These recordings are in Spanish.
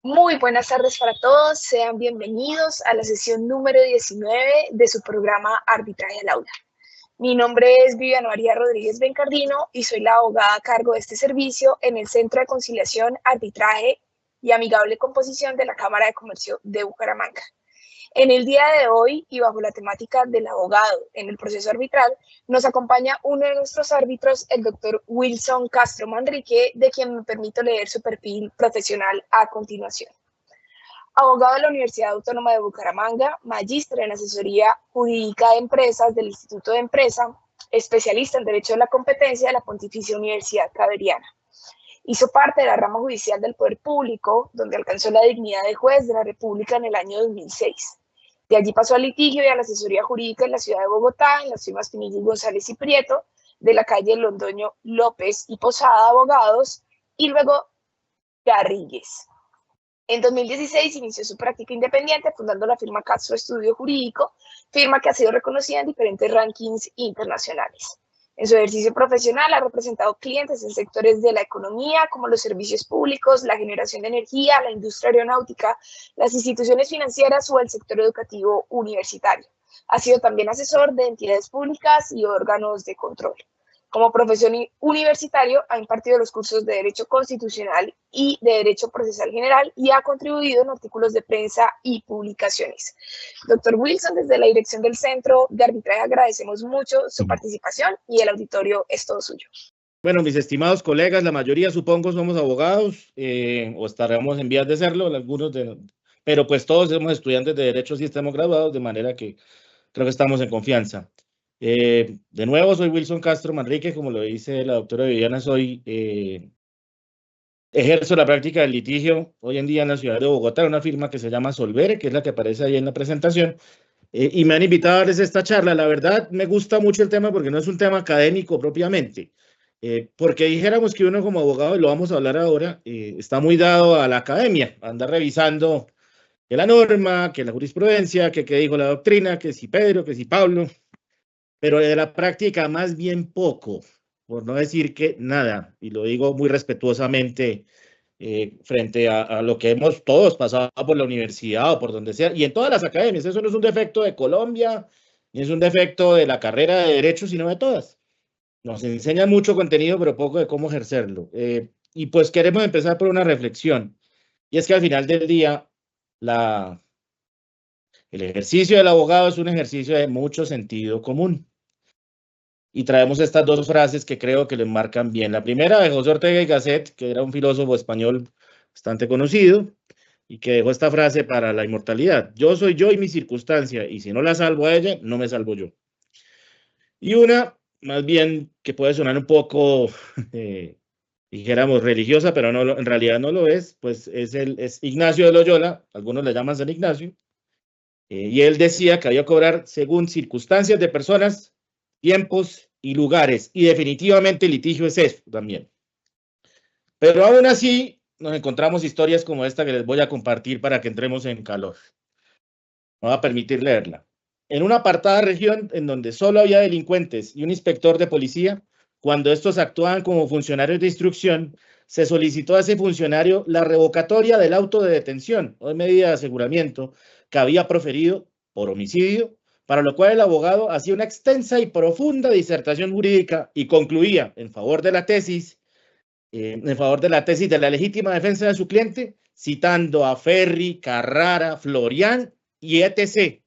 Muy buenas tardes para todos, sean bienvenidos a la sesión número 19 de su programa Arbitraje al Aula. Mi nombre es Viviana María Rodríguez Bencardino y soy la abogada a cargo de este servicio en el Centro de Conciliación, Arbitraje y Amigable Composición de la Cámara de Comercio de Bucaramanga. En el día de hoy, y bajo la temática del abogado en el proceso arbitral, nos acompaña uno de nuestros árbitros, el doctor Wilson Castro Manrique, de quien me permito leer su perfil profesional a continuación. Abogado de la Universidad Autónoma de Bucaramanga, magíster en asesoría jurídica de empresas del Instituto de Empresa, especialista en Derecho de la Competencia de la Pontificia Universidad Javeriana. Hizo parte de la rama judicial del Poder Público, donde alcanzó la dignidad de juez de la República en el año 2006. De allí pasó al litigio y a la asesoría jurídica en la ciudad de Bogotá, en las firmas Pinilla y González y Prieto, de la calle Londoño López y Posada Abogados, y luego Garrigues. En 2016 inició su práctica independiente fundando la firma Castro Estudio Jurídico, firma que ha sido reconocida en diferentes rankings internacionales. En su ejercicio profesional ha representado clientes en sectores de la economía, como los servicios públicos, la generación de energía, la industria aeronáutica, las instituciones financieras o el sector educativo universitario. Ha sido también asesor de entidades públicas y órganos de control. Como profesor universitario, ha impartido los cursos de Derecho Constitucional y de Derecho Procesal General y ha contribuido en artículos de prensa y publicaciones. Doctor Wilson, desde la dirección del Centro de Arbitraje agradecemos mucho su participación y el auditorio es todo suyo. Bueno, mis estimados colegas, la mayoría supongo somos abogados o estaremos en vías de serlo, algunos pero pues todos somos estudiantes de Derecho y estamos graduados, de manera que creo que estamos en confianza. De nuevo, soy Wilson Castro Manrique, como lo dice la doctora Viviana, ejerzo la práctica del litigio hoy en día en la ciudad de Bogotá, una firma que se llama Solvere, que es la que aparece ahí en la presentación, y me han invitado a darles esta charla. La verdad, me gusta mucho el tema porque no es un tema académico propiamente, porque dijéramos que uno como abogado, y lo vamos a hablar ahora, está muy dado a la academia, anda revisando que la norma, que la jurisprudencia, que qué dijo la doctrina, que si Pedro, que si Pablo, pero de la práctica más bien poco, por no decir que nada, y lo digo muy respetuosamente frente a lo que hemos todos pasado por la universidad o por donde sea, y en todas las academias. Eso no es un defecto de Colombia, ni es un defecto de la carrera de Derecho, sino de todas. Nos enseñan mucho contenido, pero poco de cómo ejercerlo. Y pues queremos empezar por una reflexión, y es que al final del día, el ejercicio del abogado es un ejercicio de mucho sentido común. Y traemos estas dos frases que creo que le marcan bien. La primera de José Ortega y Gasset, que era un filósofo español bastante conocido, y que dejó esta frase para la inmortalidad: yo soy yo y mi circunstancia, y si no la salvo a ella, no me salvo yo. Y una, más bien, que puede sonar un poco, dijéramos, religiosa, pero no, en realidad no lo es, pues es Ignacio de Loyola, algunos le llaman San Ignacio, y él decía que había que cobrar según circunstancias de personas, tiempos y lugares, y definitivamente el litigio es eso también. Pero aún así nos encontramos historias como esta que les voy a compartir para que entremos en calor. Me voy a permitir leerla. En una apartada región en donde solo había delincuentes y un inspector de policía, cuando estos actuaban como funcionarios de instrucción, se solicitó a ese funcionario la revocatoria del auto de detención o de medida de aseguramiento que había proferido por homicidio, para lo cual el abogado hacía una extensa y profunda disertación jurídica y concluía en favor de la tesis de la legítima defensa de su cliente, citando a Ferri, Carrara, Florian y etc.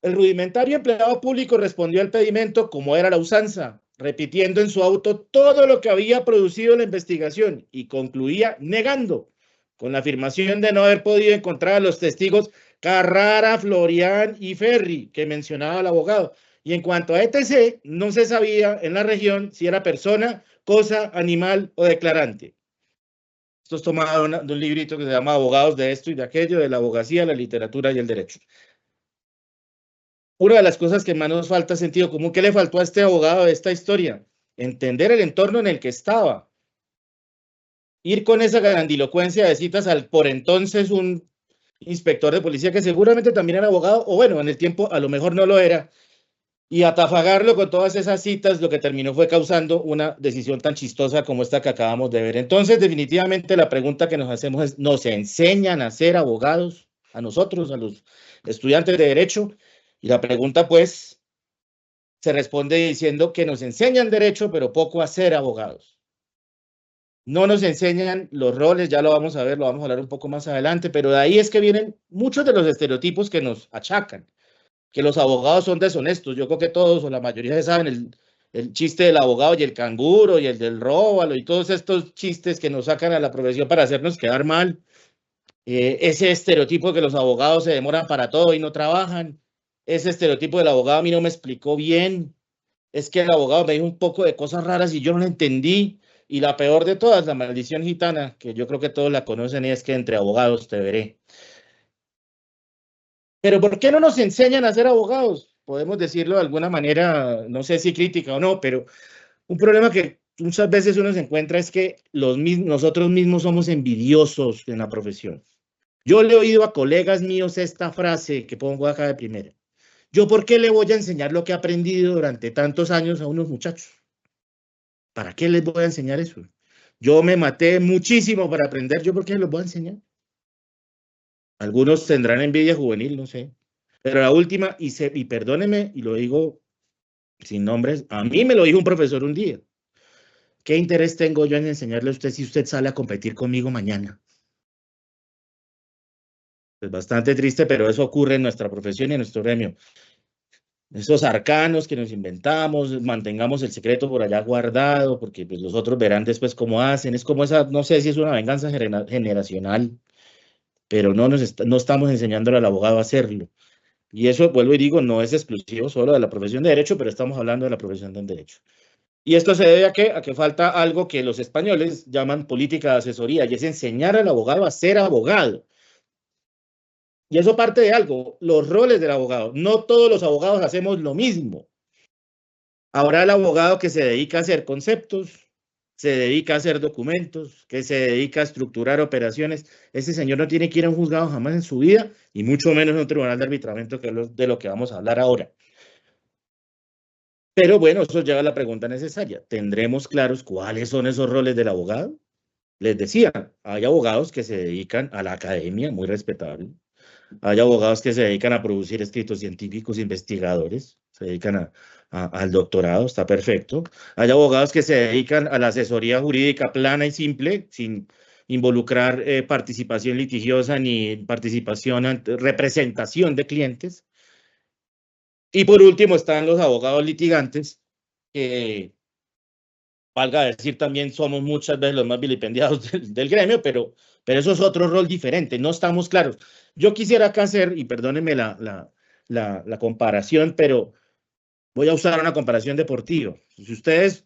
El rudimentario empleado público respondió al pedimento como era la usanza, repitiendo en su auto todo lo que había producido la investigación y concluía negando, con la afirmación de no haber podido encontrar a los testigos Carrara, Florian y Ferri, que mencionaba el abogado. Y en cuanto a etc., no se sabía en la región si era persona, cosa, animal o declarante. Esto es tomado de un librito que se llama Abogados de esto y de aquello, de la abogacía, la literatura y el derecho. Una de las cosas que más nos falta sentido común, ¿qué le faltó a este abogado de esta historia? Entender el entorno en el que estaba. Ir con esa grandilocuencia de citas al por entonces un inspector de policía que seguramente también era abogado, o bueno, en el tiempo a lo mejor no lo era, Y atafagarlo con todas esas citas, lo que terminó fue causando una decisión tan chistosa como esta que acabamos de ver. Entonces, definitivamente la pregunta que nos hacemos es, ¿nos enseñan a ser abogados a nosotros, a los estudiantes de Derecho? Y la pregunta, pues, se responde diciendo que nos enseñan Derecho, pero poco a ser abogados. No nos enseñan los roles, ya lo vamos a ver, lo vamos a hablar un poco más adelante, pero de ahí es que vienen muchos de los estereotipos que nos achacan, que los abogados son deshonestos. Yo creo que todos o la mayoría saben el chiste del abogado y el canguro y el del róbalo y todos estos chistes que nos sacan a la profesión para hacernos quedar mal. Ese estereotipo que los abogados se demoran para todo y no trabajan. Ese estereotipo del abogado a mí no me explicó bien. Es que el abogado me dijo un poco de cosas raras y yo no lo entendí. Y la peor de todas, la maldición gitana, que yo creo que todos la conocen, y es que entre abogados te veré. Pero ¿por qué no nos enseñan a ser abogados? Podemos decirlo de alguna manera, no sé si crítica o no, pero un problema que muchas veces uno se encuentra es que nosotros mismos somos envidiosos en la profesión. Yo le he oído a colegas míos esta frase que pongo acá de primera. ¿Yo por qué le voy a enseñar lo que he aprendido durante tantos años a unos muchachos? ¿Para qué les voy a enseñar eso? Yo me maté muchísimo para aprender, ¿yo por qué les voy a enseñar? Algunos tendrán envidia juvenil, no sé. Pero la última, y perdóneme, y lo digo sin nombres, a mí me lo dijo un profesor un día. ¿Qué interés tengo yo en enseñarle a usted si usted sale a competir conmigo mañana? Es bastante triste, pero eso ocurre en nuestra profesión y en nuestro gremio. Esos arcanos que nos inventamos, mantengamos el secreto por allá guardado, porque pues los otros verán después cómo hacen. Es como esa, no sé si es una venganza generacional, pero no estamos enseñándole al abogado a hacerlo. Y eso, vuelvo y digo, no es exclusivo solo de la profesión de Derecho, pero estamos hablando de la profesión del Derecho. Y esto se debe a que falta algo que los españoles llaman política de asesoría, y es enseñar al abogado a ser abogado. Y eso parte de algo, los roles del abogado. No todos los abogados hacemos lo mismo. Habrá el abogado que se dedica a hacer conceptos, se dedica a hacer documentos, que se dedica a estructurar operaciones. Ese señor no tiene que ir a un juzgado jamás en su vida, y mucho menos a un tribunal de arbitramiento, que es de lo que vamos a hablar ahora. Pero bueno, eso lleva a la pregunta necesaria. ¿Tendremos claros cuáles son esos roles del abogado? Les decía, hay abogados que se dedican a la academia, muy respetable. Hay abogados que se dedican a producir escritos científicos, investigadores, se dedican al doctorado, está perfecto. Hay abogados que se dedican a la asesoría jurídica plana y simple, sin involucrar participación litigiosa ni representación de clientes. Y por último están los abogados litigantes, que, valga decir, también somos muchas veces los más vilipendiados del gremio, pero eso es otro rol diferente, no estamos claros. Yo quisiera acá hacer, y perdónenme la comparación, pero voy a usar una comparación deportiva. Si ustedes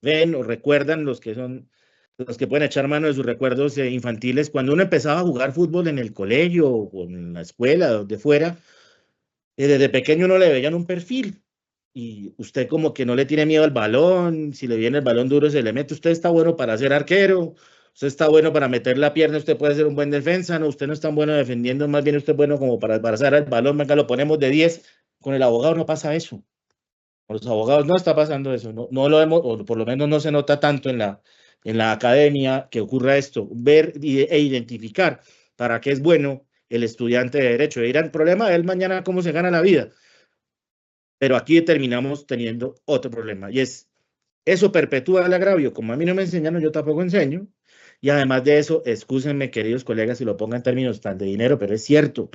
ven o recuerdan, los que pueden echar mano de sus recuerdos infantiles, cuando uno empezaba a jugar fútbol en el colegio o en la escuela, donde fuera, desde pequeño uno le veían un perfil. Y usted como que no le tiene miedo al balón, si le viene el balón duro se le mete, usted está bueno para ser arquero, usted está bueno para meter la pierna, usted puede ser un buen defensa, no, usted no es tan bueno defendiendo, más bien usted es bueno como para pasar el balón, venga, lo ponemos de 10, con el abogado no pasa eso, con los abogados no está pasando eso, no lo hemos, o por lo menos no se nota tanto en la academia que ocurra esto, ver e identificar para qué es bueno el estudiante de Derecho, dirán, el problema de él mañana cómo se gana la vida. Pero aquí terminamos teniendo otro problema, y es, eso perpetúa el agravio. Como a mí no me enseñaron, yo tampoco enseño. Y además de eso, excúsenme, queridos colegas, si lo pongo en términos tan de dinero, pero es cierto.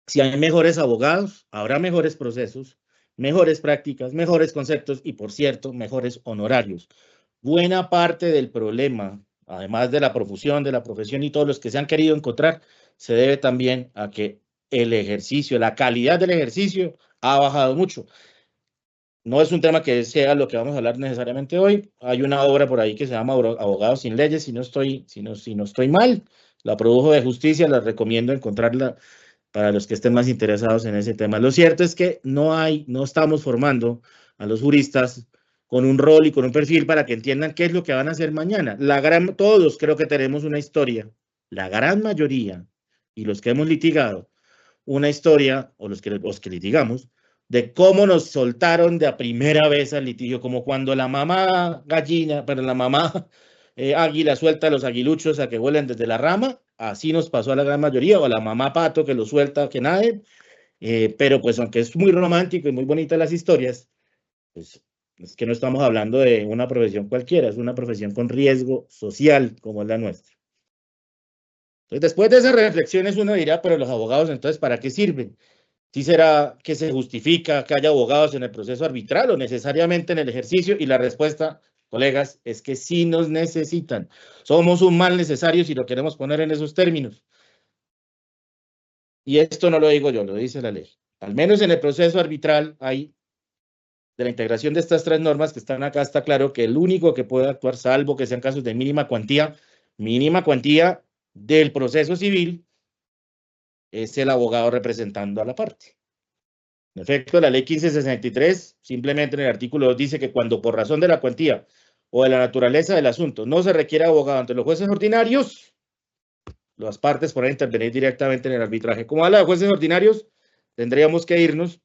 Si hay mejores abogados, habrá mejores procesos, mejores prácticas, mejores conceptos y, por cierto, mejores honorarios. Buena parte del problema, además de la profusión, de la profesión y todos los que se han querido encontrar, se debe también a que el ejercicio, la calidad del ejercicio ha bajado mucho. No es un tema que sea lo que vamos a hablar necesariamente hoy. Hay una obra por ahí que se llama Abogados sin Leyes, si no estoy mal. La produjo de Justicia, la recomiendo encontrarla para los que estén más interesados en ese tema. Lo cierto es que no estamos formando a los juristas con un rol y con un perfil para que entiendan qué es lo que van a hacer mañana. Todos creo que tenemos una historia, la gran mayoría, y los que hemos litigado, una historia, o los que litigamos, de cómo nos soltaron de a primera vez al litigio, como cuando la mamá gallina, pero la mamá águila suelta a los aguiluchos a que vuelen desde la rama, así nos pasó a la gran mayoría, o a la mamá pato que lo suelta a que naden, pero pues aunque es muy romántico y muy bonita las historias, pues es que no estamos hablando de una profesión cualquiera, es una profesión con riesgo social como es la nuestra. Entonces, después de esas reflexiones uno dirá, pero los abogados entonces, ¿para qué sirven? ¿Sí será que se justifica que haya abogados en el proceso arbitral o necesariamente en el ejercicio? Y la respuesta, colegas, es que sí nos necesitan. Somos un mal necesario si lo queremos poner en esos términos. Y esto no lo digo yo, lo dice la ley. Al menos en el proceso arbitral hay, de la integración de estas tres normas que están acá, está claro que el único que puede actuar, salvo que sean casos de mínima cuantía del proceso civil, es el abogado representando a la parte. En efecto, la ley 1563, simplemente en el artículo 2 dice que cuando por razón de la cuantía o de la naturaleza del asunto no se requiere abogado ante los jueces ordinarios, las partes podrán intervenir directamente en el arbitraje. Como habla de jueces ordinarios, tendríamos que irnos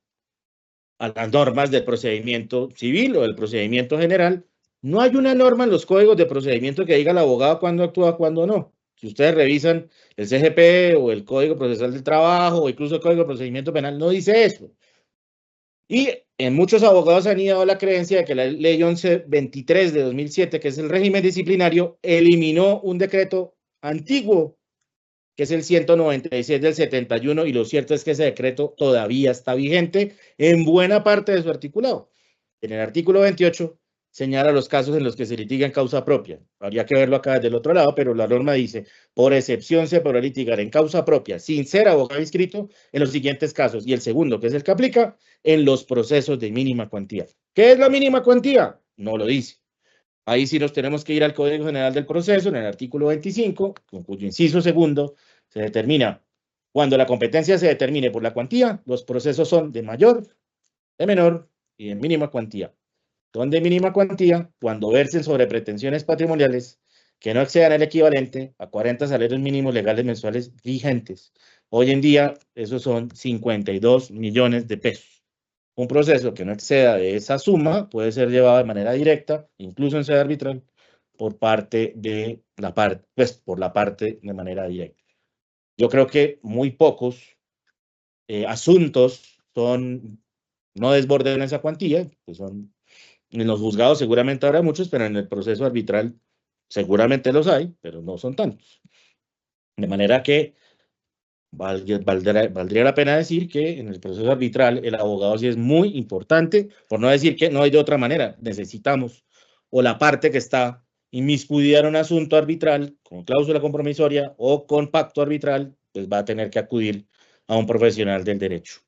a las normas del procedimiento civil o del procedimiento general. No hay una norma en los códigos de procedimiento que diga al abogado cuándo actúa, cuándo no. Si ustedes revisan el CGP o el Código Procesal del Trabajo o incluso el Código de Procedimiento Penal, no dice eso. Y en muchos abogados han ido a la creencia de que la ley 1123 de 2007, que es el régimen disciplinario, eliminó un decreto antiguo, que es el 196 del 71, y lo cierto es que ese decreto todavía está vigente en buena parte de su articulado. En el artículo 28 señala los casos en los que se litiga en causa propia. Habría que verlo acá desde el otro lado, pero la norma dice, por excepción se podrá litigar en causa propia, sin ser abogado inscrito, en los siguientes casos. Y el segundo, que es el que aplica, en los procesos de mínima cuantía. ¿Qué es la mínima cuantía? No lo dice. Ahí sí nos tenemos que ir al Código General del Proceso, en el artículo 25, con cuyo inciso segundo se determina, cuando la competencia se determine por la cuantía, los procesos son de mayor, de menor y de mínima cuantía. Son de mínima cuantía cuando versen sobre pretensiones patrimoniales que no excedan el equivalente a 40 salarios mínimos legales mensuales vigentes. Hoy en día, esos son 52 millones de pesos. Un proceso que no exceda de esa suma puede ser llevado de manera directa, incluso en sede arbitral, por parte de la parte, por la parte de manera directa. Yo creo que muy pocos asuntos no desborden esa cuantía, pues son en los juzgados seguramente habrá muchos, pero en el proceso arbitral seguramente los hay, pero no son tantos. De manera que valdría la pena decir que en el proceso arbitral el abogado sí es muy importante, por no decir que no hay de otra manera. Necesitamos, o la parte que está inmiscuida en un asunto arbitral, con cláusula compromisoria o con pacto arbitral, pues va a tener que acudir a un profesional del derecho.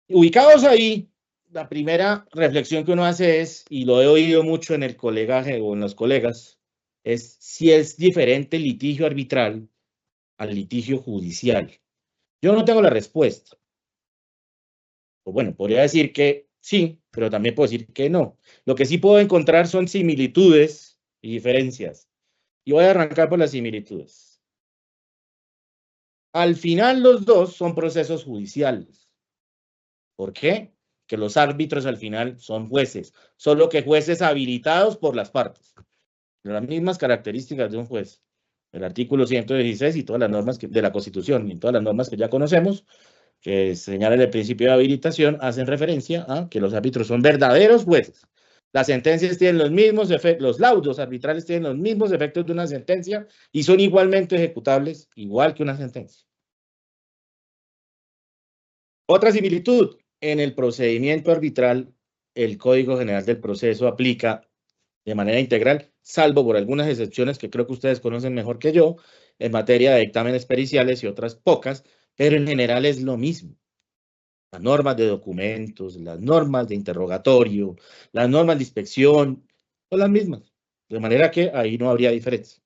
Ubicados ahí, la primera reflexión que uno hace es, y lo he oído mucho en el colegaje o en los colegas, es si es diferente el litigio arbitral al litigio judicial. Yo no tengo la respuesta. O bueno, podría decir que sí, pero también puedo decir que no. Lo que sí puedo encontrar son similitudes y diferencias. Y voy a arrancar por las similitudes. Al final los dos son procesos judiciales. ¿Por qué? Que los árbitros al final son jueces, solo que jueces habilitados por las partes. Las mismas características de un juez. El artículo 116 y todas las normas de la Constitución y todas las normas que ya conocemos, que señalan el principio de habilitación, hacen referencia a que los árbitros son verdaderos jueces. Las sentencias tienen los mismos efectos, los laudos arbitrales tienen los mismos efectos de una sentencia y son igualmente ejecutables, igual que una sentencia. Otra similitud, en el procedimiento arbitral, el Código General del Proceso aplica de manera integral, salvo por algunas excepciones que creo que ustedes conocen mejor que yo, en materia de dictámenes periciales y otras pocas, pero en general es lo mismo. Las normas de documentos, las normas de interrogatorio, las normas de inspección, son las mismas. De manera que ahí no habría diferencia.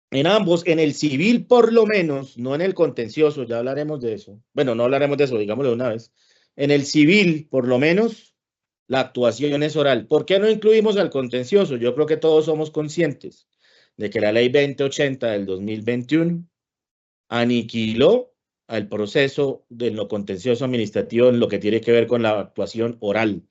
En ambos, en el civil por lo menos, no en el contencioso, ya hablaremos de eso. Bueno, no hablaremos de eso, digámoslo de una vez. En el civil, por lo menos, la actuación es oral. ¿Por qué no incluimos al contencioso? Yo creo que todos somos conscientes de que la ley 2080 del 2021 aniquiló al proceso de lo contencioso administrativo en lo que tiene que ver con la actuación oral.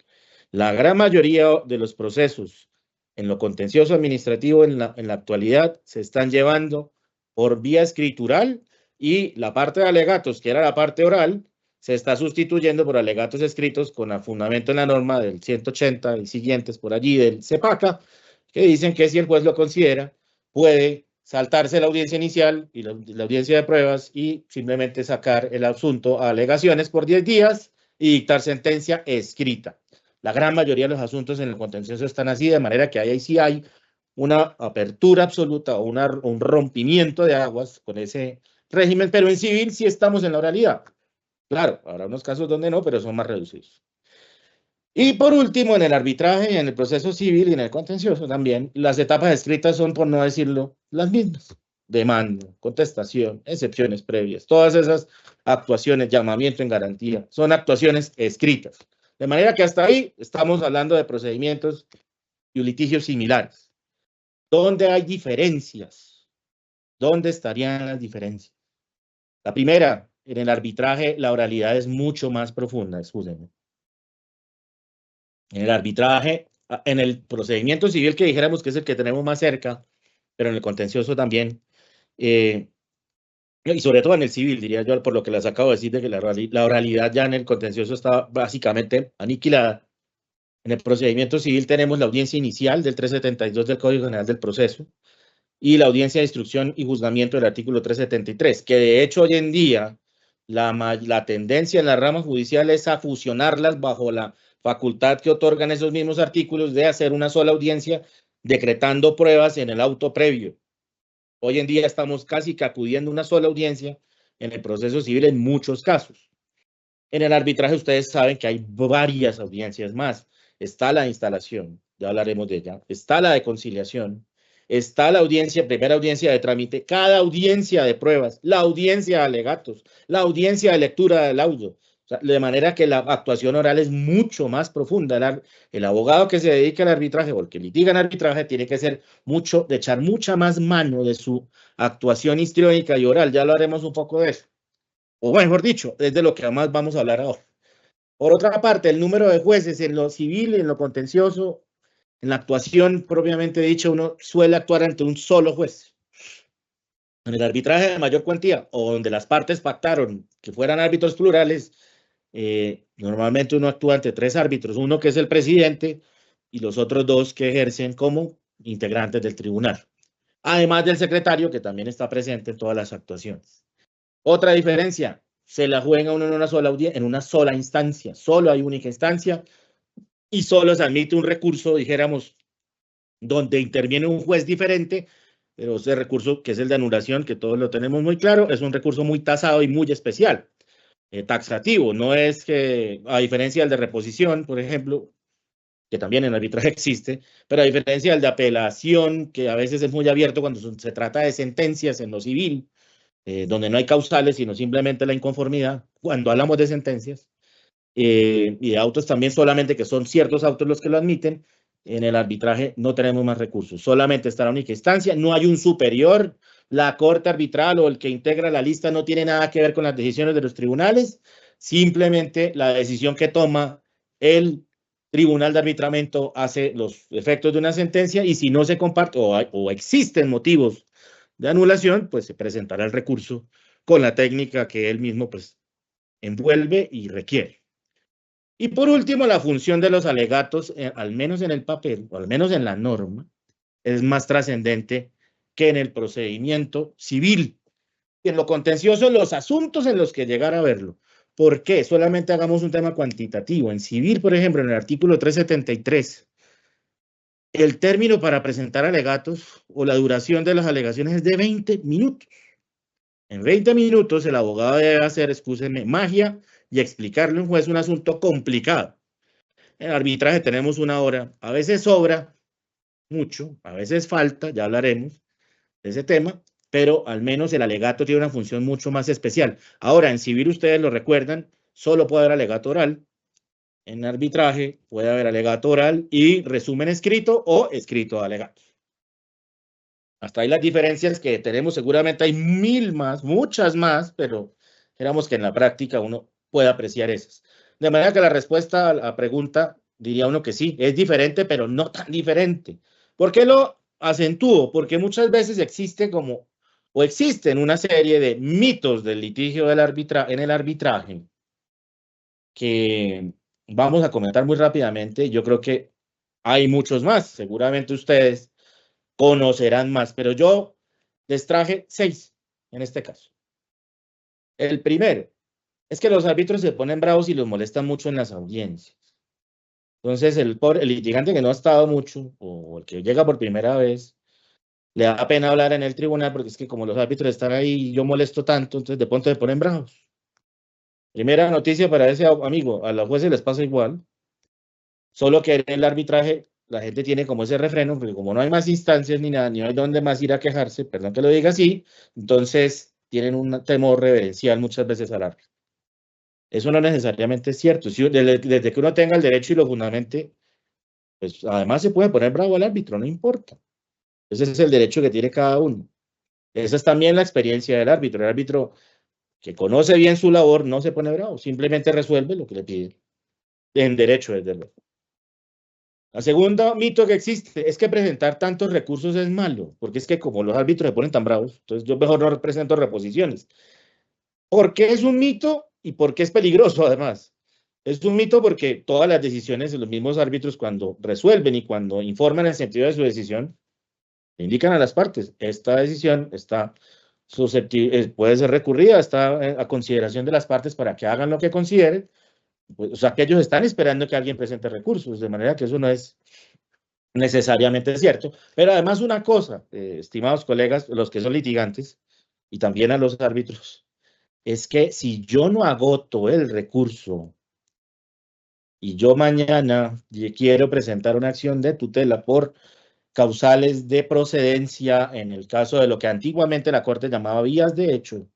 La gran mayoría de los procesos en lo contencioso administrativo en la actualidad se están llevando por vía escritural, y la parte de alegatos, que era la parte oral, se está sustituyendo por alegatos escritos con el fundamento en la norma del 180 y siguientes por allí del CEPACA, que dicen que si el juez lo considera, puede saltarse la audiencia inicial y la audiencia de pruebas y simplemente sacar el asunto a alegaciones por 10 días y dictar sentencia escrita. La gran mayoría de los asuntos en el contencioso están así, de manera que ahí sí hay una apertura absoluta o un rompimiento de aguas con ese régimen, pero en civil sí estamos en la oralidad. Claro, habrá unos casos donde no, pero son más reducidos. Y por último, en el arbitraje, en el proceso civil y en el contencioso también, las etapas escritas son, por no decirlo, las mismas. Demanda, contestación, excepciones previas, todas esas actuaciones, llamamiento en garantía, son actuaciones escritas. De manera que hasta ahí estamos hablando de procedimientos y litigios similares. ¿Dónde hay diferencias? ¿Dónde estarían las diferencias? La primera, en el arbitraje, la oralidad es mucho más profunda, excúsenme. En el arbitraje, en el procedimiento civil que dijéramos que es el que tenemos más cerca, pero en el contencioso también, y sobre todo en el civil, diría yo, por lo que les acabo de decir, de que la oralidad ya en el contencioso está básicamente aniquilada. En el procedimiento civil tenemos la audiencia inicial del 372 del Código General del Proceso y la audiencia de instrucción y juzgamiento del artículo 373, que de hecho hoy en día la tendencia en la rama judicial es a fusionarlas bajo la facultad que otorgan esos mismos artículos de hacer una sola audiencia decretando pruebas en el auto previo. Hoy en día estamos casi que acudiendo a una sola audiencia en el proceso civil en muchos casos. En el arbitraje ustedes saben que hay varias audiencias más. Está la instalación, ya hablaremos de ella. Está la de conciliación. Está la audiencia, primera audiencia de trámite, cada audiencia de pruebas, la audiencia de alegatos, la audiencia de lectura del audio. O sea, de manera que la actuación oral es mucho más profunda. El abogado que se dedica al arbitraje o el que litiga en arbitraje tiene que ser de echar mucha más mano de su actuación histriónica y oral. Ya lo haremos un poco de eso. O mejor dicho, es de lo que más vamos a hablar ahora. Por otra parte, el número de jueces en lo civil, en lo contencioso, en la actuación propiamente dicha, uno suele actuar ante un solo juez. En el arbitraje de mayor cuantía, o donde las partes pactaron que fueran árbitros plurales, normalmente uno actúa ante 3 árbitros, uno que es el presidente y los otros 2 que ejercen como integrantes del tribunal, además del secretario que también está presente en todas las actuaciones. Otra diferencia, se la juega uno en una sola instancia, solo hay única instancia y solo se admite un recurso, dijéramos, donde interviene un juez diferente, pero ese recurso que es el de anulación, que todos lo tenemos muy claro, es un recurso muy tasado y muy especial, taxativo, no es que, a diferencia del de reposición, por ejemplo, que también en arbitraje existe, pero a diferencia del de apelación, que a veces es muy abierto cuando se trata de sentencias en lo civil, donde no hay causales, sino simplemente la inconformidad, cuando hablamos de sentencias, y de autos también, solamente que son ciertos autos los que lo admiten, en el arbitraje no tenemos más recursos, solamente está la única instancia, no hay un superior, la corte arbitral o el que integra la lista no tiene nada que ver con las decisiones de los tribunales, simplemente la decisión que toma el tribunal de arbitramiento hace los efectos de una sentencia, y si no se comparte o existen motivos de anulación, pues se presentará el recurso con la técnica que él mismo pues envuelve y requiere. Y por último, la función de los alegatos, al menos en el papel, o al menos en la norma, es más trascendente que en el procedimiento civil. Y en lo contencioso, los asuntos en los que llegar a verlo. ¿Por qué? Solamente hagamos un tema cuantitativo. En civil, por ejemplo, en el artículo 373, el término para presentar alegatos o la duración de las alegaciones es de 20 minutos. En 20 minutos el abogado debe hacer, excúsenme, magia y explicarle a un juez un asunto complicado. En el arbitraje tenemos 1 hora, a veces sobra mucho, a veces falta, ya hablaremos de ese tema, pero al menos el alegato tiene una función mucho más especial. Ahora, en civil ustedes lo recuerdan, solo puede haber alegato oral. En arbitraje puede haber alegato oral y resumen escrito o escrito de alegatos. Hasta ahí las diferencias que tenemos, seguramente hay 1000 más, muchas más, pero Esperamos que en la práctica uno pueda apreciar esas. De manera que la respuesta a la pregunta diría uno que sí, es diferente, pero no tan diferente. ¿Por qué lo acentúo? Porque muchas veces existe o existen una serie de mitos del litigio en el arbitraje que vamos a comentar muy rápidamente. Yo creo que hay muchos más, seguramente ustedes conocerán más, pero yo les traje 6 en este caso. El primero es que los árbitros se ponen bravos y los molestan mucho en las audiencias. Entonces, el litigante que no ha estado mucho o el que llega por primera vez, le da pena hablar en el tribunal porque es que como los árbitros están ahí, yo molesto tanto, entonces de pronto se ponen bravos. Primera noticia para ese amigo, a los jueces les pasa igual, solo que en el arbitraje la gente tiene como ese refreno, porque como no hay más instancias ni nada, ni hay dónde más ir a quejarse, perdón que lo diga así, entonces tienen un temor reverencial muchas veces al árbitro. Eso no necesariamente es cierto. Si, desde que uno tenga el derecho y lo fundamente, pues además se puede poner bravo al árbitro, no importa. Ese es el derecho que tiene cada uno. Esa es también la experiencia del árbitro. El árbitro que conoce bien su labor no se pone bravo, simplemente resuelve lo que le pide. En derecho, desde luego. La segunda mito que existe es que presentar tantos recursos es malo, porque es que como los árbitros se ponen tan bravos, entonces yo mejor no presento reposiciones. ¿Por qué es un mito y por qué es peligroso además? Es un mito porque todas las decisiones de los mismos árbitros cuando resuelven y cuando informan el sentido de su decisión, indican a las partes, esta decisión está susceptible, puede ser recurrida, está a consideración de las partes para que hagan lo que consideren, pues, o sea que ellos están esperando que alguien presente recursos, de manera que eso no es necesariamente cierto. Pero además una cosa, estimados colegas, los que son litigantes y también a los árbitros, es que si yo no agoto el recurso y yo mañana quiero presentar una acción de tutela por causales de procedencia, en el caso de lo que antiguamente la Corte llamaba vías de hecho,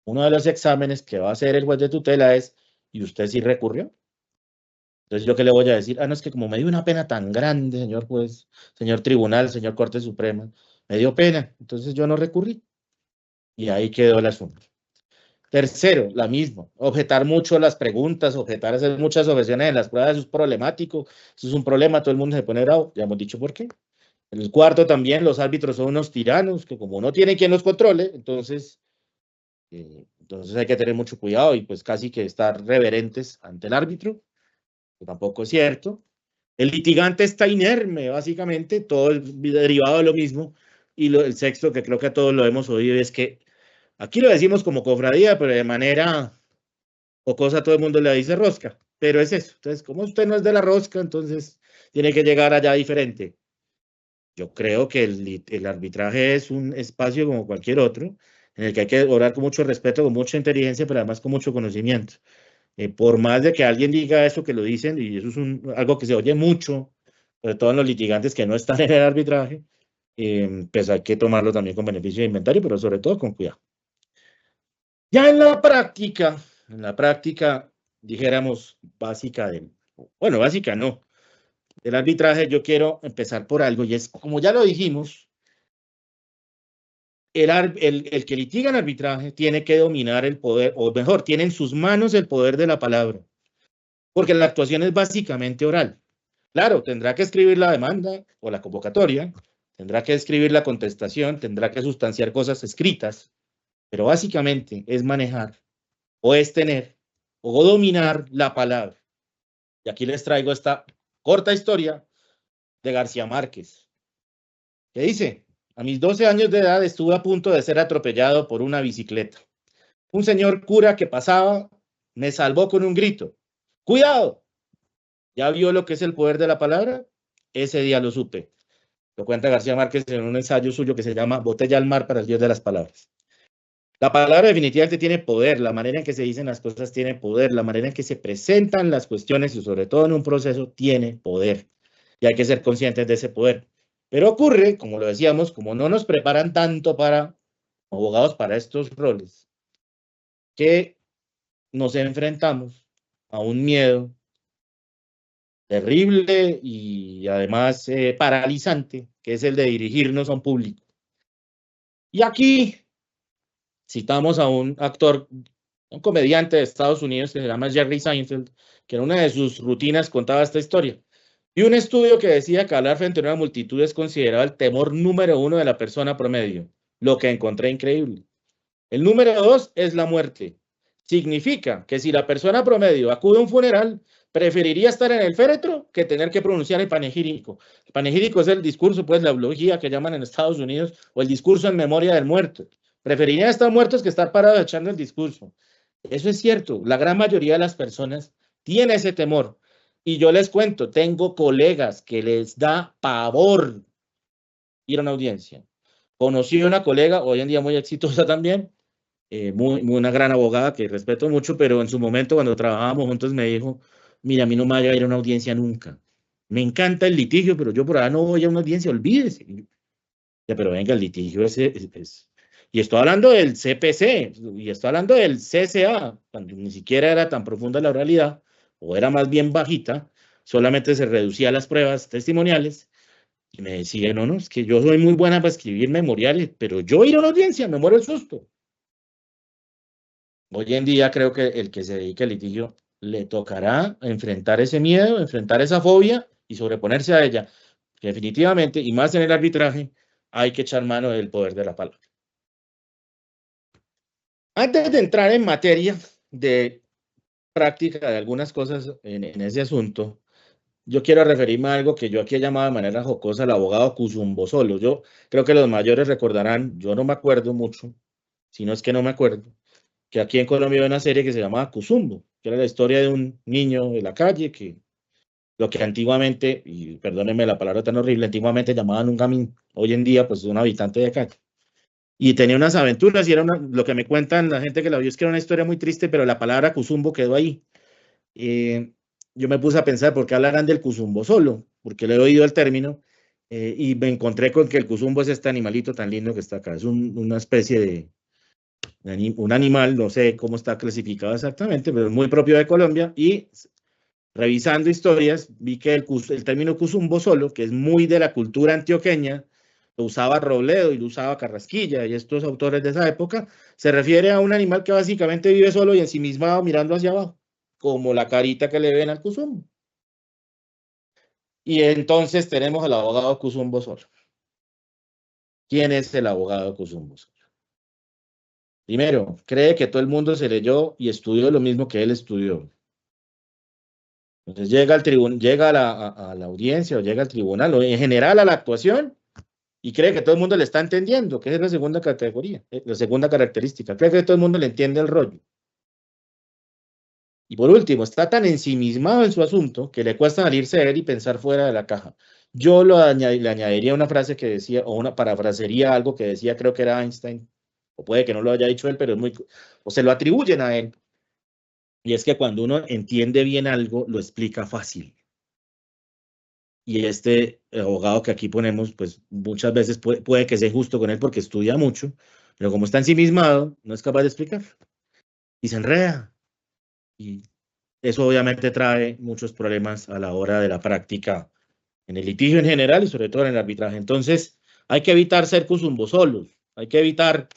uno de los exámenes que va a hacer el juez de tutela es, ¿y usted sí recurrió? Entonces, ¿yo qué le voy a decir? Ah, no, es que como me dio una pena tan grande, señor juez, señor tribunal, señor Corte Suprema, me dio pena, entonces yo no recurrí. Y ahí quedó el asunto. Tercero, la misma, objetar mucho las preguntas, hacer muchas objeciones en las pruebas, eso es problemático, eso es un problema, todo el mundo se pone bravo, ya hemos dicho por qué. En el cuarto también, los árbitros son unos tiranos, que como no tienen quien los controle, entonces hay que tener mucho cuidado y pues casi que estar reverentes ante el árbitro, que tampoco es cierto. El litigante está inerme, básicamente, todo es derivado de lo mismo. Y el sexto, que creo que a todos lo hemos oído, es que aquí lo decimos como cofradía, pero de manera jocosa todo el mundo le dice rosca, pero es eso. Entonces, como usted no es de la rosca, entonces tiene que llegar allá diferente. Yo creo que el arbitraje es un espacio como cualquier otro, en el que hay que orar con mucho respeto, con mucha inteligencia, pero además con mucho conocimiento. Por más de que alguien diga eso que lo dicen, y eso es algo que se oye mucho, sobre todo en los litigantes que no están en el arbitraje, pues hay que tomarlo también con beneficio de inventario, pero sobre todo con cuidado. Ya en la práctica, dijéramos, básica no, del arbitraje, yo quiero empezar por algo, y es, como ya lo dijimos, el que litiga en arbitraje tiene que dominar el poder, o mejor, tiene en sus manos el poder de la palabra, porque la actuación es básicamente oral. Claro, tendrá que escribir la demanda o la convocatoria, tendrá que escribir la contestación, tendrá que sustanciar cosas escritas, pero básicamente es manejar o es tener o dominar la palabra. Y aquí les traigo esta corta historia de García Márquez, que dice: a mis 12 años de edad estuve a punto de ser atropellado por una bicicleta. Un señor cura que pasaba me salvó con un grito: ¡cuidado! ¿Ya vio lo que es el poder de la palabra? Ese día lo supe. Lo cuenta García Márquez en un ensayo suyo que se llama Botella al mar para el Dios de las palabras. La palabra definitivamente tiene poder, la manera en que se dicen las cosas tiene poder, la manera en que se presentan las cuestiones y sobre todo en un proceso tiene poder. Y hay que ser conscientes de ese poder. Pero ocurre, como lo decíamos, como no nos preparan tanto para abogados para estos roles, que nos enfrentamos a un miedo terrible y además paralizante, que es el de dirigirnos a un público. Y aquí citamos a un actor un comediante de Estados Unidos que se llama Jerry Seinfeld, que en una de sus rutinas contaba esta historia. Y un estudio que decía que hablar frente a una multitud es considerado el temor número 1 de la persona promedio, lo que encontré increíble. El número 2 es la muerte. Significa que si la persona promedio acude a un funeral, preferiría estar en el féretro que tener que pronunciar el panegírico. El panegírico es el discurso, pues la eulogía que llaman en Estados Unidos, o el discurso en memoria del muerto. Preferirían estar muertos que estar parados echando el discurso. Eso es cierto. La gran mayoría de las personas tiene ese temor. Y yo les cuento, tengo colegas que les da pavor ir a una audiencia. Conocí a una colega, hoy en día muy exitosa también, una gran abogada que respeto mucho, pero en su momento cuando trabajábamos juntos me dijo, mira, a mí no me vaya a ir a una audiencia nunca. Me encanta el litigio, pero yo por ahora no voy a una audiencia, olvídese. Ya, pero venga, el litigio es... Y estoy hablando del CPC, y estoy hablando del CCA, cuando ni siquiera era tan profunda la oralidad, o era más bien bajita, solamente se reducía las pruebas testimoniales, y me decía, no, es que yo soy muy buena para escribir memoriales, pero yo ir a una audiencia, me muero el susto. Hoy en día creo que el que se dedique al litigio le tocará enfrentar ese miedo, enfrentar esa fobia y sobreponerse a ella. Que definitivamente, y más en el arbitraje, hay que echar mano del poder de la palabra. Antes de entrar en materia de práctica de algunas cosas en ese asunto, yo quiero referirme a algo que yo aquí he llamado de manera jocosa el abogado Cuzumbosolo. Yo creo que los mayores recordarán, yo no me acuerdo mucho, si no es que no me acuerdo, que aquí en Colombia había una serie que se llamaba Cuzumbo, que era la historia de un niño de la calle que lo que antiguamente, y perdónenme la palabra tan horrible, antiguamente llamaban un gamín, hoy en día pues es un habitante de calle. Y tenía unas aventuras y era lo que me cuentan la gente que la vio es que era una historia muy triste, pero la palabra Cuzumbo quedó ahí. Yo me puse a pensar por qué hablarán del Cuzumbo solo, porque le he oído el término y me encontré con que el Cuzumbo es este animalito tan lindo que está acá, es una especie de un animal, no sé cómo está clasificado exactamente, pero es muy propio de Colombia y revisando historias vi que el término Cuzumbo solo, que es muy de la cultura antioqueña, lo usaba Robledo y lo usaba Carrasquilla y estos autores de esa época, se refiere a un animal que básicamente vive solo y ensimismado mirando hacia abajo, como la carita que le ven al Cuzumbo. Y entonces tenemos al abogado Cuzumbo solo. ¿Quién es el abogado Cuzumbo solo? Primero, cree que todo el mundo se leyó y estudió lo mismo que él estudió. Entonces llega al llega a la audiencia o llega al tribunal o en general a la actuación y cree que todo el mundo le está entendiendo, que es la segunda categoría, la segunda característica. Cree que todo el mundo le entiende el rollo. Y por último, está tan ensimismado en su asunto que le cuesta salirse de él y pensar fuera de la caja. Yo le añadiría una frase que decía, o una parafrasería algo que decía, creo que era Einstein, o puede que no lo haya dicho él, pero o se lo atribuyen a él. Y es que cuando uno entiende bien algo, lo explica fácil. Y este abogado que aquí ponemos, pues muchas veces puede que sea justo con él porque estudia mucho, pero como está ensimismado, no es capaz de explicar. Y se enreda. Y eso obviamente trae muchos problemas a la hora de la práctica en el litigio en general y sobre todo en el arbitraje. Entonces, hay que evitar ser cuzumbosolos, hay que evitar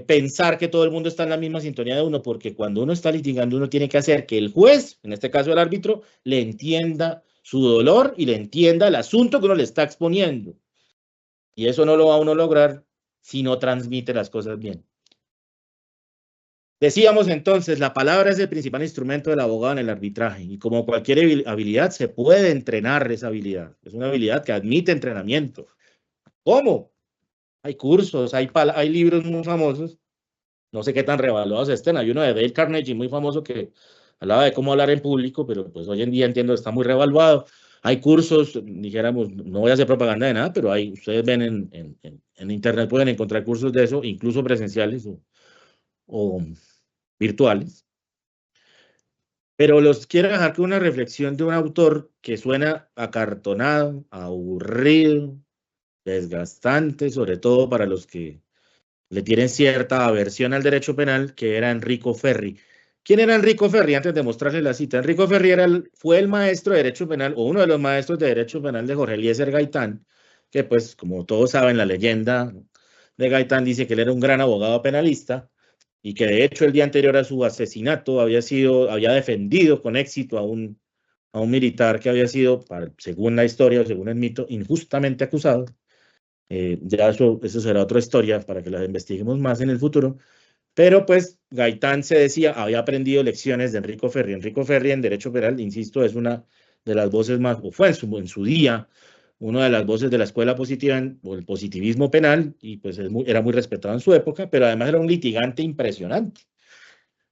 pensar que todo el mundo está en la misma sintonía de uno, porque cuando uno está litigando, uno tiene que hacer que el juez, en este caso el árbitro, le entienda su dolor y le entienda el asunto que uno le está exponiendo. Y eso no lo va a uno lograr si no transmite las cosas bien. Decíamos entonces, la palabra es el principal instrumento del abogado en el arbitraje y como cualquier habilidad se puede entrenar esa habilidad. Es una habilidad que admite entrenamiento. ¿Cómo? Hay cursos, hay libros muy famosos, no sé qué tan revaluados estén. Hay uno de Dale Carnegie muy famoso que hablaba de cómo hablar en público, pero pues hoy en día entiendo que está muy revaluado. Hay cursos, dijéramos, no voy a hacer propaganda de nada, pero ustedes ven en internet pueden encontrar cursos de eso, incluso presenciales o virtuales. Pero los quiero dejar con una reflexión de un autor que suena acartonado, aburrido, desgastante, sobre todo para los que le tienen cierta aversión al derecho penal, que era Enrico Ferri. ¿Quién era Enrico Ferri? Antes de mostrarles la cita, Enrico Ferri fue el maestro de derecho penal, o uno de los maestros de derecho penal de Jorge Eliezer Gaitán, que pues, como todos saben, la leyenda de Gaitán dice que él era un gran abogado penalista, y que de hecho el día anterior a su asesinato había defendido con éxito a un militar que había sido, según la historia o según el mito, injustamente acusado. Ya eso será otra historia para que la investiguemos más en el futuro. Pero pues Gaitán se decía, había aprendido lecciones de Enrico Ferri. Enrico Ferri en Derecho Penal, insisto, es una de las voces más, o fue en su día, una de las voces de la escuela positiva, o el positivismo penal, y pues era muy respetado en su época, pero además era un litigante impresionante.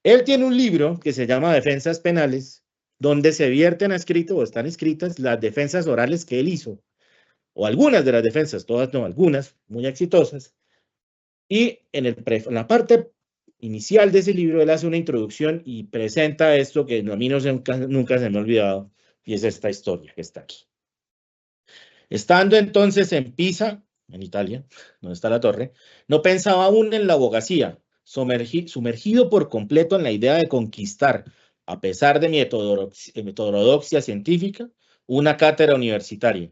Él tiene un libro que se llama Defensas Penales, donde se vierten a escrito o están escritas las defensas orales que él hizo, o algunas de las defensas, todas no, algunas, muy exitosas. Y en la parte inicial de ese libro, él hace una introducción y presenta esto que a mí nunca se me ha olvidado, y es esta historia que está aquí. Estando entonces en Pisa, en Italia, donde está la torre, no pensaba aún en la abogacía, sumergido por completo en la idea de conquistar, a pesar de mi heterodoxia científica, una cátedra universitaria.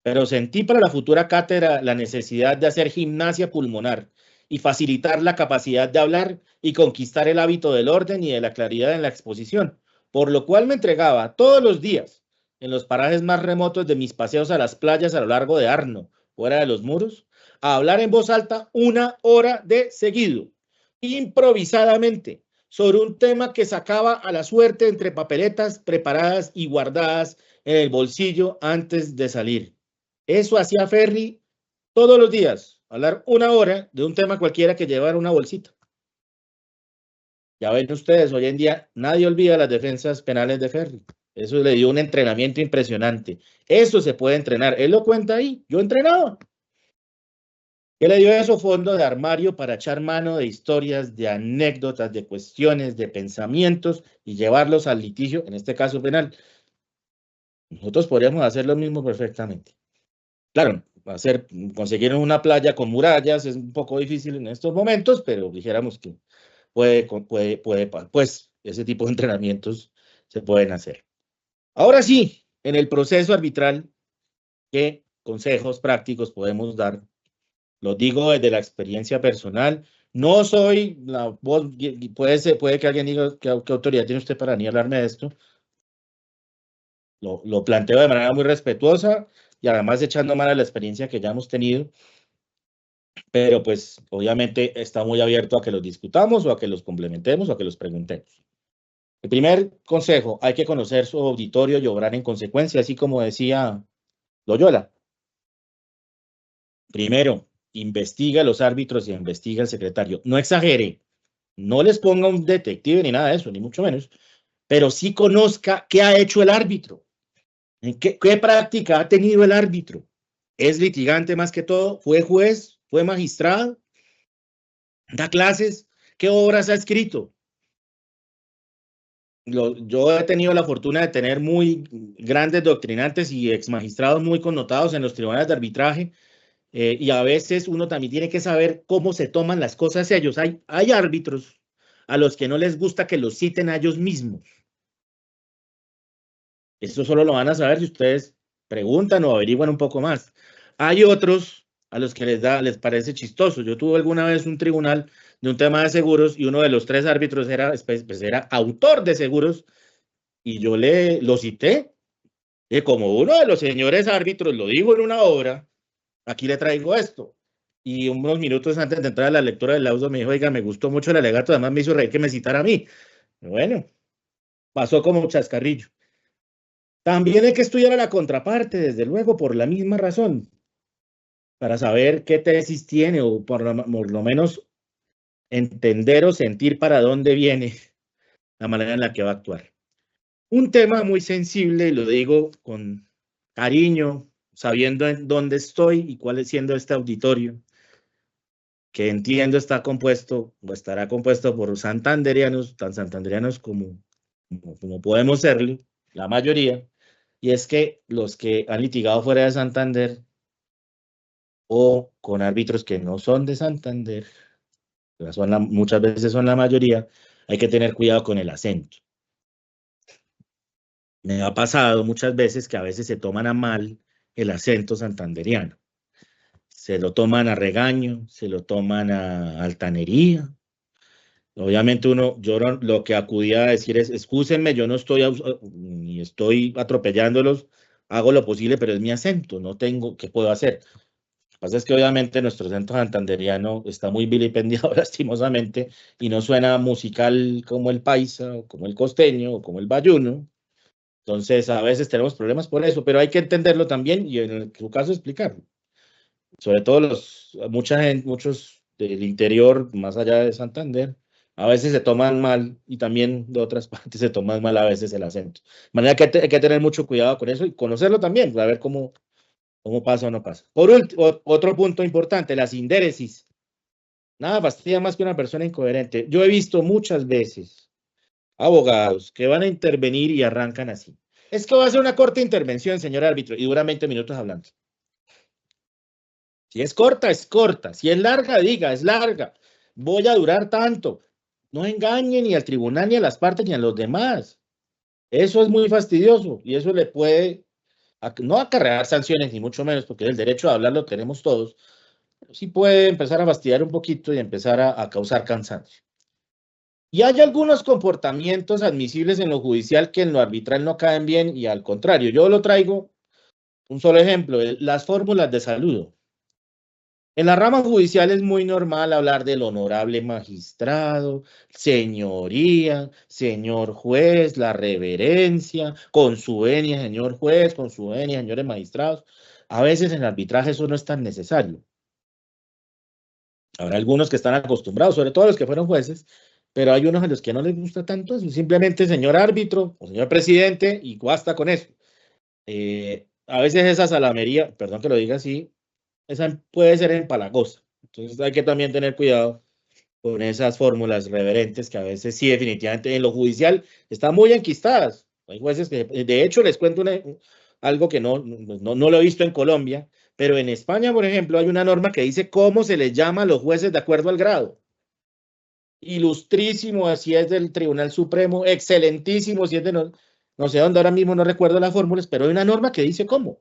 Pero sentí para la futura cátedra la necesidad de hacer gimnasia pulmonar y facilitar la capacidad de hablar y conquistar el hábito del orden y de la claridad en la exposición, por lo cual me entregaba todos los días, en los parajes más remotos de mis paseos a las playas a lo largo de Arno, fuera de los muros, a hablar en voz alta 1 hora de seguido, improvisadamente, sobre un tema que sacaba a la suerte entre papeletas preparadas y guardadas en el bolsillo antes de salir. Eso hacía Ferri todos los días, hablar 1 hora de un tema cualquiera que llevara una bolsita. Ya ven ustedes, hoy en día nadie olvida las defensas penales de Ferri. Eso le dio un entrenamiento impresionante. Eso se puede entrenar. Él lo cuenta ahí. Yo entrenaba. ¿Qué le dio eso? Fondo de armario para echar mano de historias, de anécdotas, de cuestiones, de pensamientos y llevarlos al litigio, en este caso penal. Nosotros podríamos hacer lo mismo perfectamente. Claro, conseguir una playa con murallas es un poco difícil en estos momentos, pero dijéramos que pues ese tipo de entrenamientos se pueden hacer. Ahora sí, en el proceso arbitral, ¿qué consejos prácticos podemos dar? Lo digo desde la experiencia personal. No soy la voz, puede que alguien diga, ¿qué autoridad tiene usted para ni hablarme de esto? Lo planteo de manera muy respetuosa y además echando mano a la experiencia que ya hemos tenido, pero pues obviamente está muy abierto a que los discutamos o a que los complementemos o a que los preguntemos. El primer consejo, hay que conocer su auditorio y obrar en consecuencia, así como decía Loyola. Primero, investiga a los árbitros y investiga al secretario. No exagere, no les ponga un detective ni nada de eso, ni mucho menos, pero sí conozca qué ha hecho el árbitro, qué práctica ha tenido el árbitro. ¿Es litigante más que todo? ¿Fue juez? ¿Fue magistrado? ¿Da clases? ¿Qué obras ha escrito? Yo he tenido la fortuna de tener muy grandes doctrinantes y exmagistrados muy connotados en los tribunales de arbitraje, y a veces uno también tiene que saber cómo se toman las cosas ellos. Hay árbitros a los que no les gusta que los citen a ellos mismos. Eso solo lo van a saber si ustedes preguntan o averiguan un poco más. Hay otros a los que les parece chistoso. Yo tuve alguna vez un tribunal de un tema de seguros y uno de los 3 árbitros era autor de seguros y yo lo cité. Y como uno de los señores árbitros lo dijo en una obra, aquí le traigo esto. Y unos minutos antes de entrar a la lectura del laudo me dijo, oiga, me gustó mucho el alegato, además me hizo reír que me citara a mí. Bueno, pasó como un chascarrillo. También hay que estudiar a la contraparte, desde luego, por la misma razón, para saber qué tesis tiene o por lo menos entender o sentir para dónde viene la manera en la que va a actuar. Un tema muy sensible, y lo digo con cariño, sabiendo en dónde estoy y cuál es siendo este auditorio, que entiendo está compuesto o estará compuesto por santanderianos, tan santanderianos como podemos serlo, la mayoría, y es que los que han litigado fuera de Santander o con árbitros que no son de Santander, muchas veces son la mayoría, hay que tener cuidado con el acento. Me ha pasado muchas veces que a veces se toman a mal el acento santanderiano. Se lo toman a regaño, se lo toman a altanería, Obviamente lo que acudía a decir es, excúsenme, yo no estoy, ni estoy atropellándolos, hago lo posible, pero es mi acento, no tengo, ¿qué puedo hacer? Lo que pasa es que obviamente nuestro acento santanderiano está muy vilipendiado lastimosamente y no suena musical como el paisa, o como el costeño, o como el bayuno. Entonces, a veces tenemos problemas por eso, pero hay que entenderlo también y en su caso explicarlo. Sobre todo mucha gente, muchos del interior, más allá de Santander, a veces se toman mal y también de otras partes se toman mal a veces el acento. De manera que hay que tener mucho cuidado con eso y conocerlo también, para ver cómo pasa o no pasa. Por último, otro punto importante, la sindéresis. Nada fastidia más que una persona incoherente. Yo he visto muchas veces abogados que van a intervenir y arrancan así. Es que va a ser una corta intervención, señor árbitro, y dura 20 minutos hablando. Si es corta, es corta. Si es larga, diga, es larga. Voy a durar tanto. No engañe ni al tribunal, ni a las partes, ni a los demás. Eso es muy fastidioso y eso le puede, no acarrear sanciones, ni mucho menos, porque el derecho a hablar lo tenemos todos. Pero sí puede empezar a fastidiar un poquito y empezar a causar cansancio. Y hay algunos comportamientos admisibles en lo judicial que en lo arbitral no caen bien y al contrario. Yo lo traigo, un solo ejemplo, las fórmulas de saludo. En la rama judicial es muy normal hablar del honorable magistrado, señoría, señor juez, la reverencia, con su venia, señor juez, con su venia, señores magistrados. A veces en el arbitraje eso no es tan necesario. Habrá algunos que están acostumbrados, sobre todo los que fueron jueces, pero hay unos a los que no les gusta tanto eso. Simplemente señor árbitro o señor presidente y basta con eso. A veces esa salamería, perdón que lo diga así, esa puede ser empalagosa. Entonces hay que también tener cuidado con esas fórmulas reverentes que a veces sí definitivamente en lo judicial están muy enquistadas. Hay jueces que, de hecho, les cuento algo que no lo he visto en Colombia, pero en España, por ejemplo, hay una norma que dice cómo se les llama a los jueces de acuerdo al grado. Ilustrísimo, si es del Tribunal Supremo, excelentísimo, si es de no sé dónde ahora mismo no recuerdo las fórmulas, pero hay una norma que dice cómo.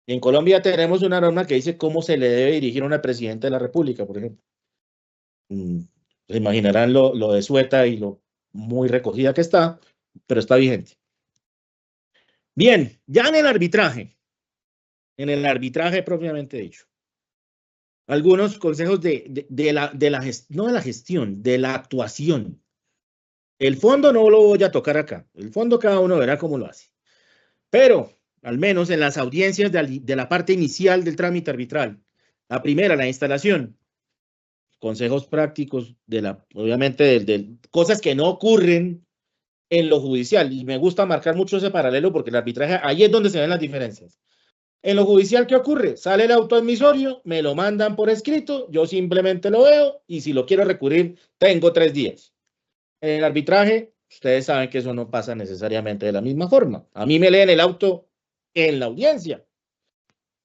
En Colombia tenemos una norma que dice cómo se le debe dirigir a una presidenta de la República, por ejemplo. Se imaginarán lo de sueta y lo muy recogida que está, pero está vigente. Bien, ya en el arbitraje propiamente dicho, algunos consejos no de la gestión, de la actuación. El fondo no lo voy a tocar acá, el fondo cada uno verá cómo lo hace. Pero, al menos en las audiencias de la parte inicial del trámite arbitral, la primera, la instalación, consejos prácticos obviamente, cosas que no ocurren en lo judicial. Y me gusta marcar mucho ese paralelo porque el arbitraje, ahí es donde se ven las diferencias. En lo judicial, ¿qué ocurre? Sale el auto admisorio, me lo mandan por escrito, yo simplemente lo veo y si lo quiero recurrir, tengo 3 días. En el arbitraje, ustedes saben que eso no pasa necesariamente de la misma forma. A mí me leen el auto en la audiencia.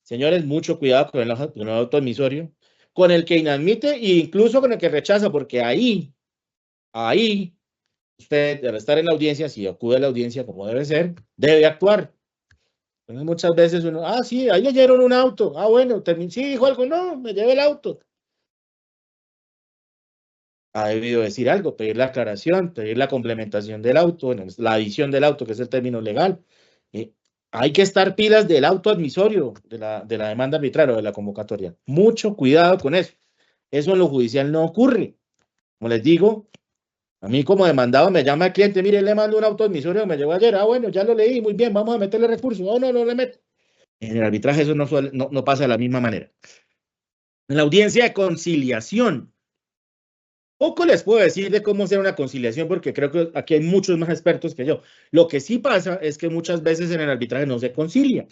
Señores, mucho cuidado con el auto admisorio, con el que inadmite e incluso con el que rechaza, porque ahí, usted debe estar en la audiencia, si acude a la audiencia como debe ser, debe actuar. Entonces, muchas veces uno, sí, ahí leyeron un auto, bueno, sí, dijo algo, no, me llevé el auto. Ha debido decir algo, pedir la aclaración, pedir la complementación del auto, la adición del auto, que es el término legal. Hay que estar pilas del auto admisorio, de la demanda arbitral o de la convocatoria. Mucho cuidado con eso. Eso en lo judicial no ocurre. Como les digo, a mí como demandado me llama el cliente, mire, le mando un auto admisorio que me llegó ayer. Bueno, ya lo leí, muy bien, vamos a meterle recursos. No le meto. En el arbitraje eso no pasa de la misma manera. En la audiencia de conciliación, poco les puedo decir de cómo hacer una conciliación porque creo que aquí hay muchos más expertos que yo. Lo que sí pasa es que muchas veces en el arbitraje no se concilia.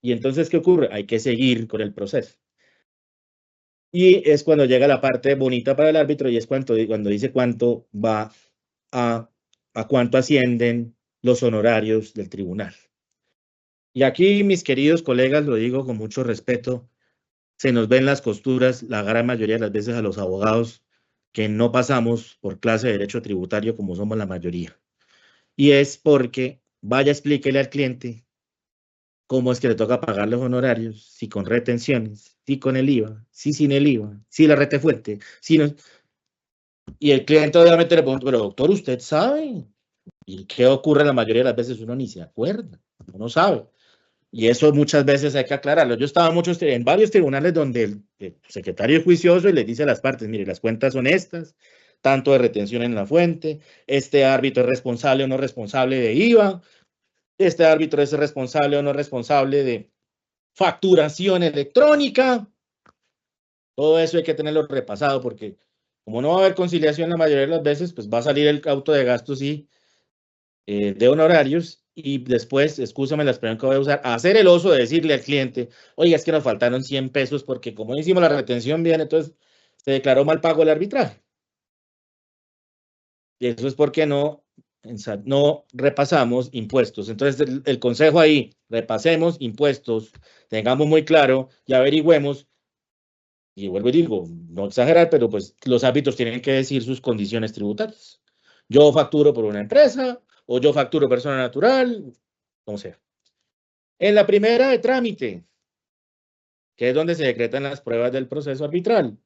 Y entonces, ¿qué ocurre? Hay que seguir con el proceso. Y es cuando llega la parte bonita para el árbitro y es cuando dice cuánto va a cuánto ascienden los honorarios del tribunal. Y aquí, mis queridos colegas, lo digo con mucho respeto, se nos ven las costuras la gran mayoría de las veces a los abogados que no pasamos por clase de derecho tributario como somos la mayoría. Y es porque vaya, explíquele al cliente cómo es que le toca pagar los honorarios, si con retenciones, si con el IVA, si sin el IVA, si la retefuente, si no. Y el cliente obviamente le pregunta, pero doctor, ¿usted sabe? ¿Y qué ocurre la mayoría de las veces? Uno ni se acuerda, uno no sabe. Y eso muchas veces hay que aclararlo. Yo estaba en varios tribunales donde el secretario es juicioso y les dice a las partes, mire, las cuentas son estas, tanto de retención en la fuente, este árbitro es responsable o no responsable de IVA, este árbitro es responsable o no responsable de facturación electrónica. Todo eso hay que tenerlo repasado porque como no va a haber conciliación la mayoría de las veces, pues va a salir el auto de gastos y de honorarios y después, excúsame la expresión que voy a usar, hacer el oso de decirle al cliente, oiga, es que nos faltaron 100 pesos porque como no hicimos la retención bien, entonces se declaró mal pago el arbitraje. Y eso es porque no repasamos impuestos. Entonces, el consejo ahí, repasemos impuestos, tengamos muy claro y averigüemos. Y vuelvo y digo, no exagerar, pero pues los árbitros tienen que decir sus condiciones tributarias. Yo facturo por una empresa o yo facturo persona natural, como sea. En la primera de trámite, que es donde se decretan las pruebas del proceso arbitral.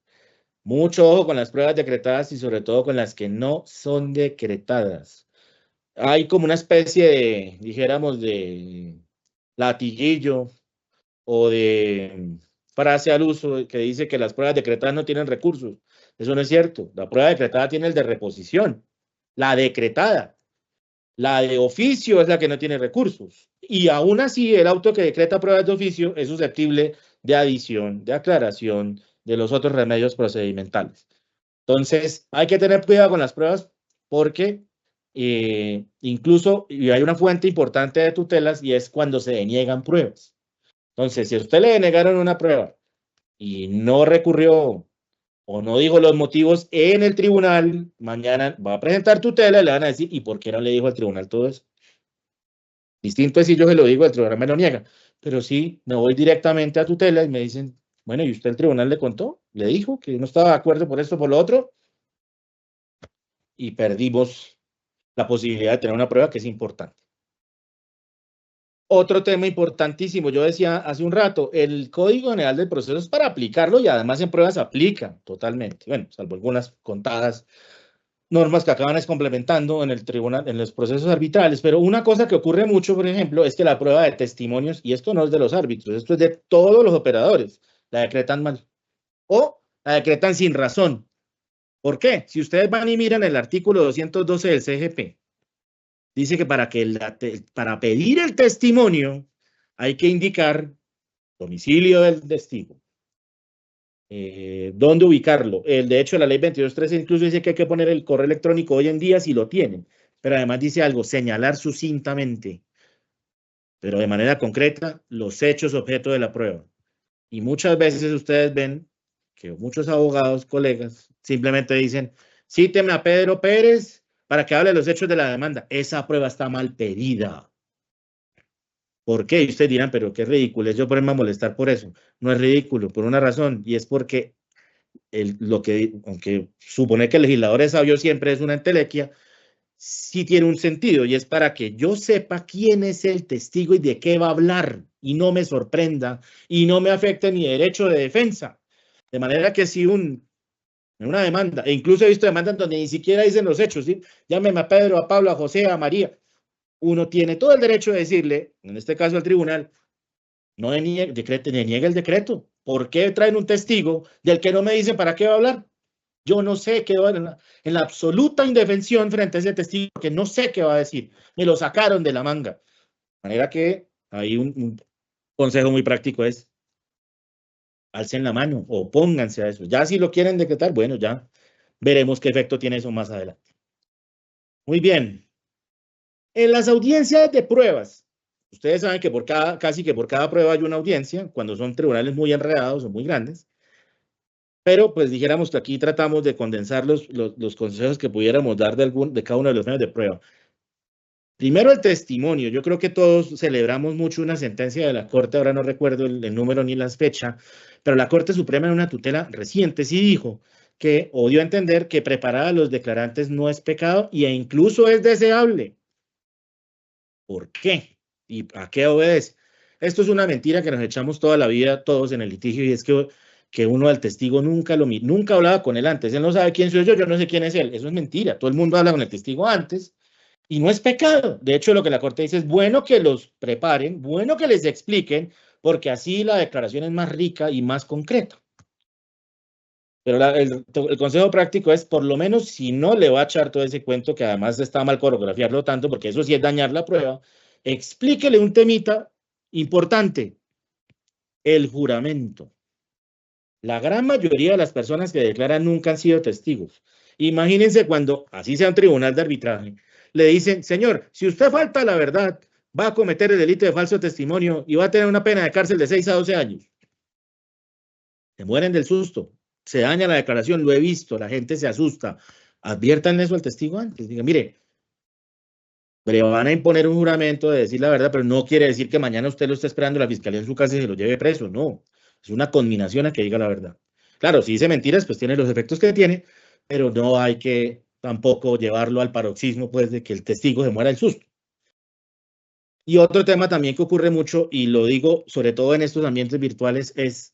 Mucho ojo con las pruebas decretadas y sobre todo con las que no son decretadas. Hay como una especie de, dijéramos, de latiguillo o de frase al uso que dice que las pruebas decretadas no tienen recursos. Eso no es cierto. La prueba decretada tiene el de reposición. La decretada. La de oficio es la que no tiene recursos. Y aún así, el auto que decreta pruebas de oficio es susceptible de adición, de aclaración de los otros remedios procedimentales. Entonces, hay que tener cuidado con las pruebas porque incluso y hay una fuente importante de tutelas y es cuando se deniegan pruebas. Entonces, si a usted le denegaron una prueba y no recurrió o no dijo los motivos en el tribunal, mañana va a presentar tutela y le van a decir, ¿y por qué no le dijo al tribunal todo eso? Distinto es si yo se lo digo, el tribunal me lo niega. Pero sí, me voy directamente a tutela y me dicen, bueno, ¿y usted el tribunal le contó? ¿Le dijo que no estaba de acuerdo por esto, por lo otro? Y perdimos la posibilidad de tener una prueba que es importante. Otro tema importantísimo, yo decía hace un rato, el Código General del Proceso es para aplicarlo y además en pruebas se aplica totalmente. Bueno, salvo algunas contadas normas que acaban complementando en el tribunal, en los procesos arbitrales, pero una cosa que ocurre mucho, por ejemplo, es que la prueba de testimonios, y esto no es de los árbitros, esto es de todos los operadores, la decretan mal o la decretan sin razón. ¿Por qué? Si ustedes van y miran el artículo 212 del CGP, dice que para pedir el testimonio hay que indicar domicilio del testigo, dónde ubicarlo. De hecho, la ley 22.13 incluso dice que hay que poner el correo electrónico hoy en día si lo tienen, pero además dice algo, señalar sucintamente, pero de manera concreta, los hechos objeto de la prueba. Y muchas veces ustedes ven que muchos abogados, colegas, simplemente dicen, cíteme a Pedro Pérez para que hable de los hechos de la demanda. Esa prueba está mal pedida. ¿Por qué? Y ustedes dirán, pero qué ridículo es yo ponerme a molestar por eso. No es ridículo, por una razón, y es porque aunque supone que el legislador es sabio siempre es una entelequia, sí tiene un sentido, y es para que yo sepa quién es el testigo y de qué va a hablar, y no me sorprenda, y no me afecte mi derecho de defensa. De manera que si una demanda, e incluso he visto demandas donde ni siquiera dicen los hechos, ¿sí? Llámeme a Pedro, a Pablo, a José, a María. Uno tiene todo el derecho de decirle, en este caso al tribunal, no deniega el decreto. ¿Por qué traen un testigo del que no me dicen para qué va a hablar? Yo no sé qué va en la absoluta indefensión frente a ese testigo, que no sé qué va a decir. Me lo sacaron de la manga. De manera que hay un consejo muy práctico es, alcen la mano, opónganse a eso. Ya si lo quieren decretar, bueno, ya veremos qué efecto tiene eso más adelante. Muy bien. En las audiencias de pruebas, ustedes saben que casi que por cada prueba hay una audiencia, cuando son tribunales muy enredados o muy grandes, pero pues dijéramos que aquí tratamos de condensar los consejos que pudiéramos dar de cada uno de los medios de prueba. Primero el testimonio. Yo creo que todos celebramos mucho una sentencia de la Corte, ahora no recuerdo el número ni la fecha, pero la Corte Suprema en una tutela reciente sí dijo que, o dio a entender que preparar a los declarantes no es pecado e incluso es deseable. ¿Por qué? ¿Y a qué obedece? Esto es una mentira que nos echamos toda la vida todos en el litigio y es que que uno al testigo nunca hablaba con él antes. Él no sabe quién soy yo no sé quién es él. Eso es mentira. Todo el mundo habla con el testigo antes y no es pecado. De hecho, lo que la Corte dice es bueno que los preparen, bueno que les expliquen, porque así la declaración es más rica y más concreta. Pero el consejo práctico es, por lo menos, si no le va a echar todo ese cuento, que además está mal coreografiarlo tanto, porque eso sí es dañar la prueba, explíquele un temita importante, el juramento. La gran mayoría de las personas que declaran nunca han sido testigos. Imagínense cuando, así sea un tribunal de arbitraje, le dicen, señor, si usted falta a la verdad, va a cometer el delito de falso testimonio y va a tener una pena de cárcel de 6 a 12 años. Se mueren del susto, se daña la declaración, lo he visto, la gente se asusta. Adviertan eso al testigo antes. Digan, mire, le van a imponer un juramento de decir la verdad, pero no quiere decir que mañana usted lo esté esperando la fiscalía en su casa y se lo lleve preso. No, es una conminación a que diga la verdad. Claro, si dice mentiras, pues tiene los efectos que tiene, pero no hay que tampoco llevarlo al paroxismo, pues, de que el testigo se muera del susto. Y otro tema también que ocurre mucho, y lo digo sobre todo en estos ambientes virtuales, es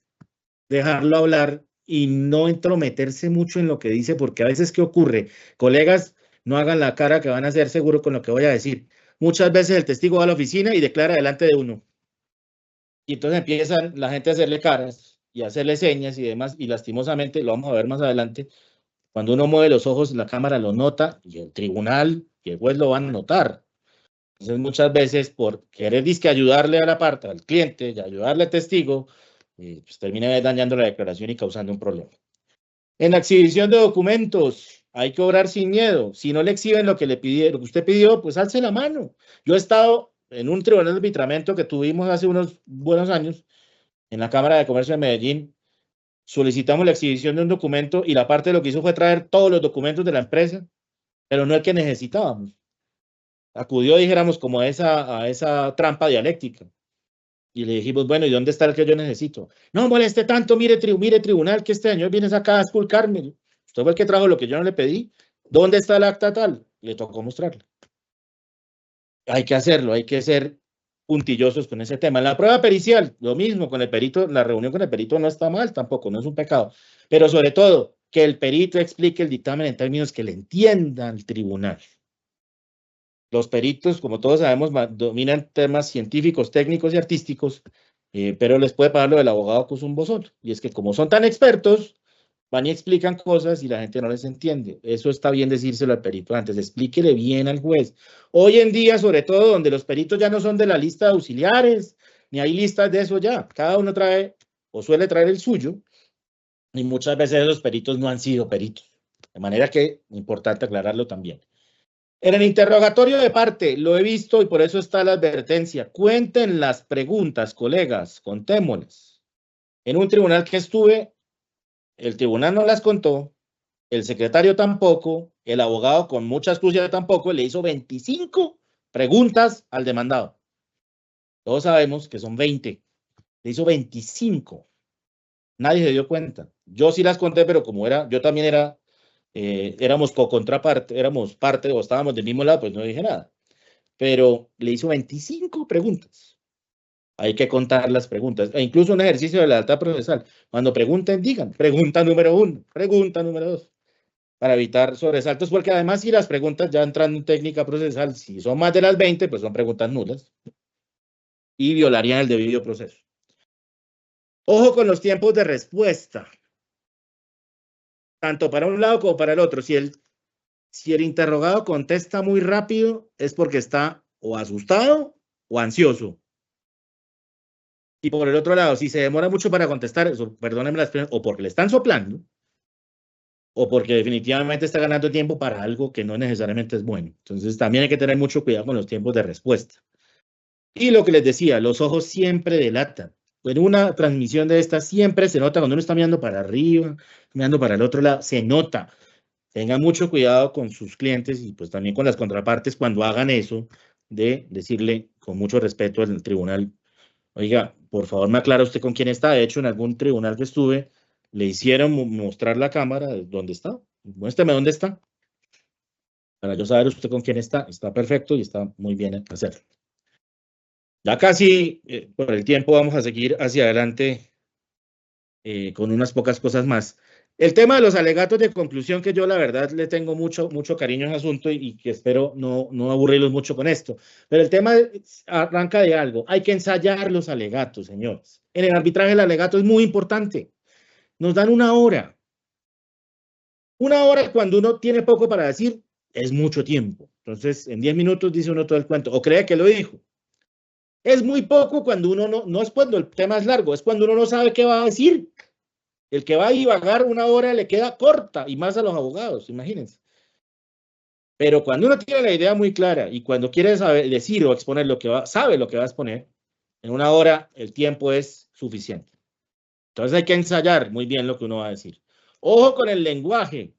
dejarlo hablar y no entrometerse mucho en lo que dice, porque a veces, ¿qué ocurre? Colegas, no hagan la cara que van a ser seguro con lo que voy a decir. Muchas veces el testigo va a la oficina y declara delante de uno. Y entonces empiezan la gente a hacerle caras y a hacerle señas y demás, y lastimosamente, lo vamos a ver más adelante, cuando uno mueve los ojos, la cámara lo nota y el tribunal y el juez lo van a notar. Entonces, muchas veces, por querer disque ayudarle a la parte, al cliente, y ayudarle al testigo, pues termina dañando la declaración y causando un problema. En la exhibición de documentos, hay que obrar sin miedo. Si no le exhiben lo que le pidieron, lo que usted pidió, pues alce la mano. Yo he estado en un tribunal de arbitramiento que tuvimos hace unos buenos años, en la Cámara de Comercio de Medellín. Solicitamos la exhibición de un documento y la parte de lo que hizo fue traer todos los documentos de la empresa, pero no el que necesitábamos. Acudió, dijéramos, como a esa trampa dialéctica. Y le dijimos, bueno, ¿y dónde está el que yo necesito? No moleste tanto, mire tribunal, que este señor viene acá a esculcarme. Usted fue el que trajo lo que yo no le pedí. ¿Dónde está el acta tal? Le tocó mostrarle. Hay que hacerlo, hay que ser puntillosos con ese tema. En la prueba pericial, lo mismo con el perito, la reunión con el perito no está mal tampoco, no es un pecado. Pero sobre todo, que el perito explique el dictamen en términos que le entienda al tribunal. Los peritos, como todos sabemos, dominan temas científicos, técnicos y artísticos, pero les puede pagar lo del abogado que es un bozón. Y es que como son tan expertos, van y explican cosas y la gente no les entiende. Eso está bien decírselo al perito antes, explíquele bien al juez. Hoy en día, sobre todo, donde los peritos ya no son de la lista de auxiliares, ni hay listas de eso ya. Cada uno trae o suele traer el suyo, y muchas veces los peritos no han sido peritos. De manera que, importante aclararlo también. En el interrogatorio de parte, lo he visto y por eso está la advertencia. Cuenten las preguntas, colegas, contémoslas. En un tribunal que estuve, el tribunal no las contó, el secretario tampoco, el abogado con mucha astucia tampoco, le hizo 25 preguntas al demandado. Todos sabemos que son 20. Le hizo 25. Nadie se dio cuenta. Yo sí las conté, pero como yo también éramos co-contraparte, éramos parte o estábamos del mismo lado, pues no dije nada. Pero le hizo 25 preguntas. Hay que contar las preguntas. E incluso un ejercicio de la lealtad procesal. Cuando pregunten, digan, pregunta número 1, pregunta número 2. Para evitar sobresaltos, porque además si las preguntas ya entran en técnica procesal, si son más de las 20, pues son preguntas nulas y violarían el debido proceso. Ojo con los tiempos de respuesta. Tanto para un lado como para el otro. Si el interrogado contesta muy rápido, es porque está o asustado o ansioso. Y por el otro lado, si se demora mucho para contestar, perdónenme la expresión, o porque le están soplando, o porque definitivamente está ganando tiempo para algo que no necesariamente es bueno. Entonces, también hay que tener mucho cuidado con los tiempos de respuesta. Y lo que les decía, los ojos siempre delatan. En una transmisión de esta siempre se nota cuando uno está mirando para arriba, mirando para el otro lado, se nota. Tengan mucho cuidado con sus clientes y pues también con las contrapartes cuando hagan eso, de decirle con mucho respeto al tribunal, oiga, por favor me aclara usted con quién está. De hecho, en algún tribunal que estuve, le hicieron mostrar la cámara de dónde está. Muéstrame dónde está. Para yo saber usted con quién está. Está perfecto y está muy bien hacerlo. Ya casi por el tiempo vamos a seguir hacia adelante con unas pocas cosas más. El tema de los alegatos de conclusión, que yo la verdad le tengo mucho cariño a ese asunto y que espero no aburrirlos mucho con esto. Pero el tema arranca de algo. Hay que ensayar los alegatos, señores. En el arbitraje el alegato es muy importante. Nos dan una hora. Una hora cuando uno tiene poco para decir es mucho tiempo. Entonces, en 10 minutos dice uno todo el cuento o cree que lo dijo. Es muy poco cuando uno no es cuando el tema es largo, es cuando uno no sabe qué va a decir. El que va a divagar una hora le queda corta, y más a los abogados, imagínense. Pero cuando uno tiene la idea muy clara y cuando quiere saber, decir o exponer sabe lo que va a exponer, en una hora el tiempo es suficiente. Entonces hay que ensayar muy bien lo que uno va a decir. Ojo con el lenguaje.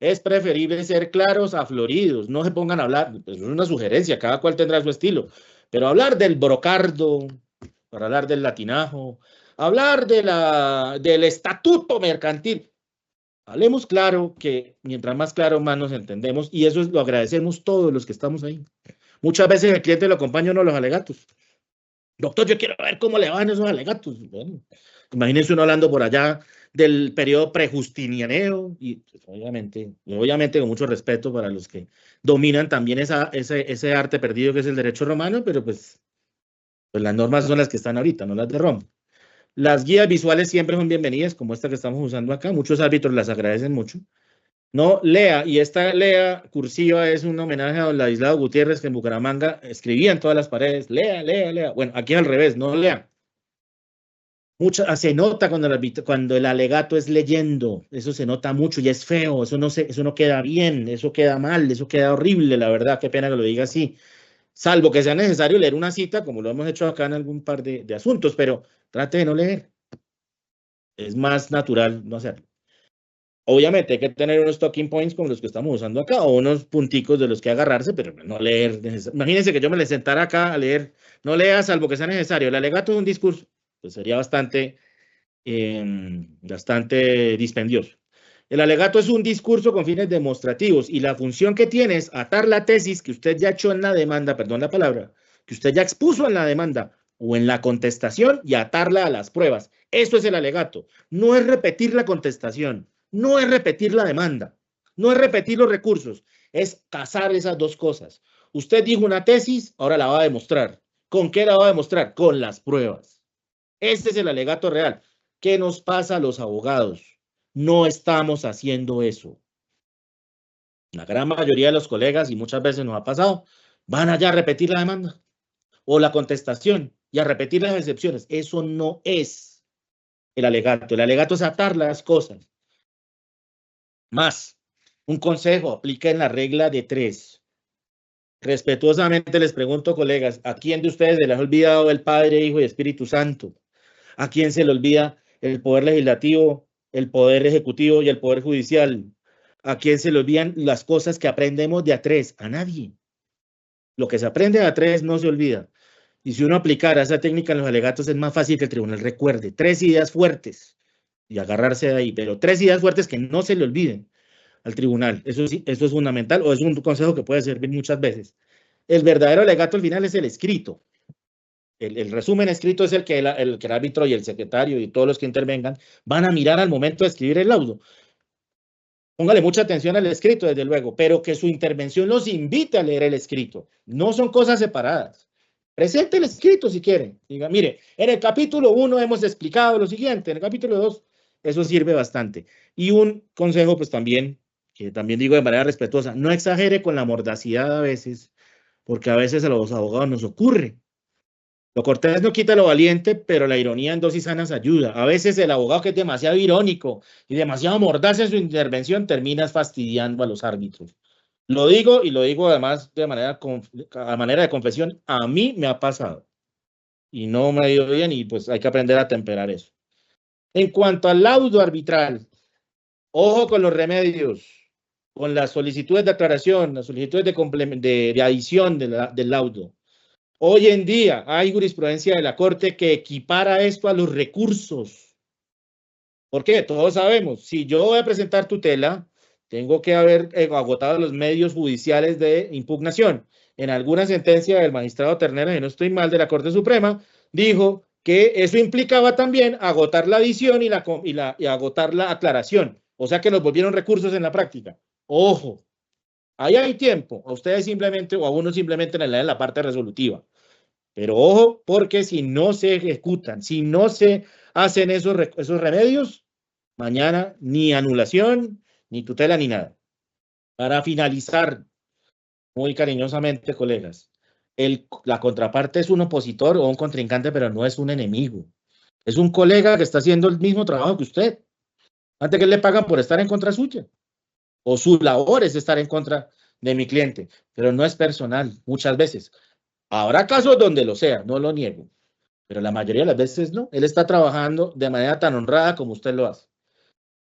Es preferible ser claros a floridos. No se pongan a hablar, pues es una sugerencia, cada cual tendrá su estilo. Pero hablar del brocardo, para hablar del latinajo, hablar del estatuto mercantil. Hablemos claro, que mientras más claro, más nos entendemos, y eso lo agradecemos todos los que estamos ahí. Muchas veces el cliente lo acompaña uno a los alegatos. Doctor, yo quiero ver cómo le van esos alegatos. Bueno, imagínense uno hablando por allá del periodo prejustinianeo, y pues, obviamente con mucho respeto para los que dominan también ese arte perdido que es el derecho romano, pero pues las normas son las que están ahorita, no las de Roma. Las guías visuales siempre son bienvenidas, como esta que estamos usando acá. Muchos árbitros las agradecen mucho. No, lea, y esta lea cursiva es un homenaje a don Ladislao Gutiérrez, que en Bucaramanga escribía en todas las paredes, lea, lea, lea. Bueno, aquí al revés, no lea. Se nota cuando el alegato es leyendo, eso se nota mucho y es feo, eso no queda bien, eso queda mal, eso queda horrible, la verdad, qué pena que lo diga así. Salvo que sea necesario leer una cita, como lo hemos hecho acá en algún par de asuntos, pero trate de no leer. Es más natural no hacerlo. Obviamente hay que tener unos talking points como los que estamos usando acá, o unos punticos de los que agarrarse, pero no leer. Imagínense que yo me le sentara acá a leer, no lea salvo que sea necesario. El alegato es un discurso, pues sería bastante dispendioso. El alegato es un discurso con fines demostrativos y la función que tiene es atar la tesis que usted ya echó en la demanda, perdón la palabra, que usted ya expuso en la demanda o en la contestación y atarla a las pruebas. Eso es el alegato. No es repetir la contestación, no es repetir la demanda, no es repetir los recursos, es casar esas dos cosas. Usted dijo una tesis, ahora la va a demostrar. ¿Con qué la va a demostrar? Con las pruebas. Este es el alegato real. ¿Qué nos pasa a los abogados? No estamos haciendo eso. La gran mayoría de los colegas, y muchas veces nos ha pasado, van allá a repetir la demanda o la contestación y a repetir las excepciones. Eso no es el alegato. El alegato es atar las cosas. Más, un consejo, apliquen la regla de 3. Respetuosamente les pregunto, colegas, ¿a quién de ustedes se les ha olvidado el Padre, Hijo y Espíritu Santo? ¿A quién se le olvida el poder legislativo, el poder ejecutivo y el poder judicial? ¿A quién se le olvidan las cosas que aprendemos de A3? A nadie. Lo que se aprende de A3 no se olvida. Y si uno aplicara esa técnica en los alegatos, es más fácil que el tribunal recuerde 3 ideas fuertes y agarrarse de ahí, pero 3 ideas fuertes que no se le olviden al tribunal. Eso es fundamental, o es un consejo que puede servir muchas veces. El verdadero alegato al final es el escrito. El resumen escrito es el que el árbitro y el secretario y todos los que intervengan van a mirar al momento de escribir el laudo. Póngale mucha atención al escrito, desde luego, pero que su intervención los invite a leer el escrito. No son cosas separadas. Presente el escrito si quieren. Diga, mire, en el capítulo 1 hemos explicado lo siguiente, en el capítulo 2 eso sirve bastante. Y un consejo, pues también, que también digo de manera respetuosa, no exagere con la mordacidad a veces, porque a veces a los abogados nos ocurre. Lo cortés no quita lo valiente, pero la ironía en dosis sanas ayuda. A veces el abogado que es demasiado irónico y demasiado mordaz en su intervención termina fastidiando a los árbitros. Lo digo y lo digo además a manera de confesión. A mí me ha pasado y no me ha ido bien y pues hay que aprender a temperar eso. En cuanto al laudo arbitral, ojo con los remedios, con las solicitudes de aclaración, las solicitudes de adición del laudo. Hoy en día hay jurisprudencia de la Corte que equipara esto a los recursos. ¿Por qué? Todos sabemos, si yo voy a presentar tutela, tengo que haber agotado los medios judiciales de impugnación. En alguna sentencia del magistrado Ternera, si no estoy mal, de la Corte Suprema, dijo que eso implicaba también agotar la adición y agotar la aclaración. O sea que nos volvieron recursos en la práctica. Ojo, ahí hay tiempo. A ustedes simplemente, o a uno simplemente le leen la parte resolutiva. Pero ojo, porque si no se ejecutan, si no se hacen esos remedios, mañana ni anulación, ni tutela, ni nada. Para finalizar, muy cariñosamente, colegas, la contraparte es un opositor o un contrincante, pero no es un enemigo. Es un colega que está haciendo el mismo trabajo que usted. Antes que le pagan por estar en contra suya. O su labor es estar en contra de mi cliente, pero no es personal, muchas veces. Habrá casos donde lo sea, no lo niego, pero la mayoría de las veces no. Él está trabajando de manera tan honrada como usted lo hace.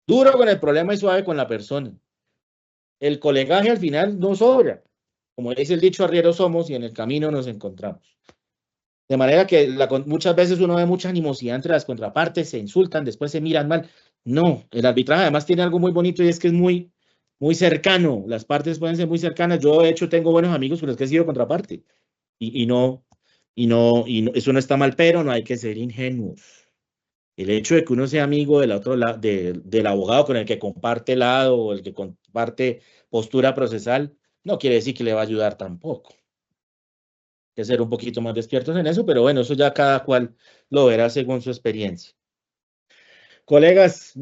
Duro con el problema y suave con la persona. El colegaje al final no sobra. Como dice el dicho, arrieros somos y en el camino nos encontramos. De manera que muchas veces uno ve mucha animosidad entre las contrapartes, se insultan, después se miran mal. No, el arbitraje además tiene algo muy bonito y es que es muy cercano. Las partes pueden ser muy cercanas. Yo, de hecho, tengo buenos amigos con los que he sido contraparte. Y eso no está mal, pero no hay que ser ingenuos. El hecho de que uno sea amigo del otro lado, del abogado con el que comparte lado o el que comparte postura procesal, no quiere decir que le va a ayudar tampoco. Hay que ser un poquito más despiertos en eso, pero bueno, eso ya cada cual lo verá según su experiencia. Colegas,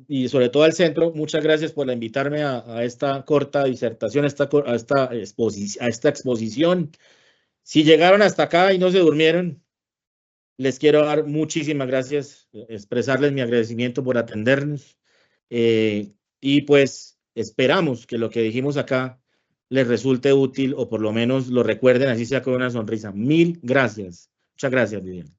y sobre todo al centro, muchas gracias por invitarme a esta corta disertación, a esta exposición. Si llegaron hasta acá y no se durmieron, les quiero dar muchísimas gracias, expresarles mi agradecimiento por atendernos y pues esperamos que lo que dijimos acá les resulte útil o por lo menos lo recuerden, así sea con una sonrisa. Mil gracias. Muchas gracias, Viviana.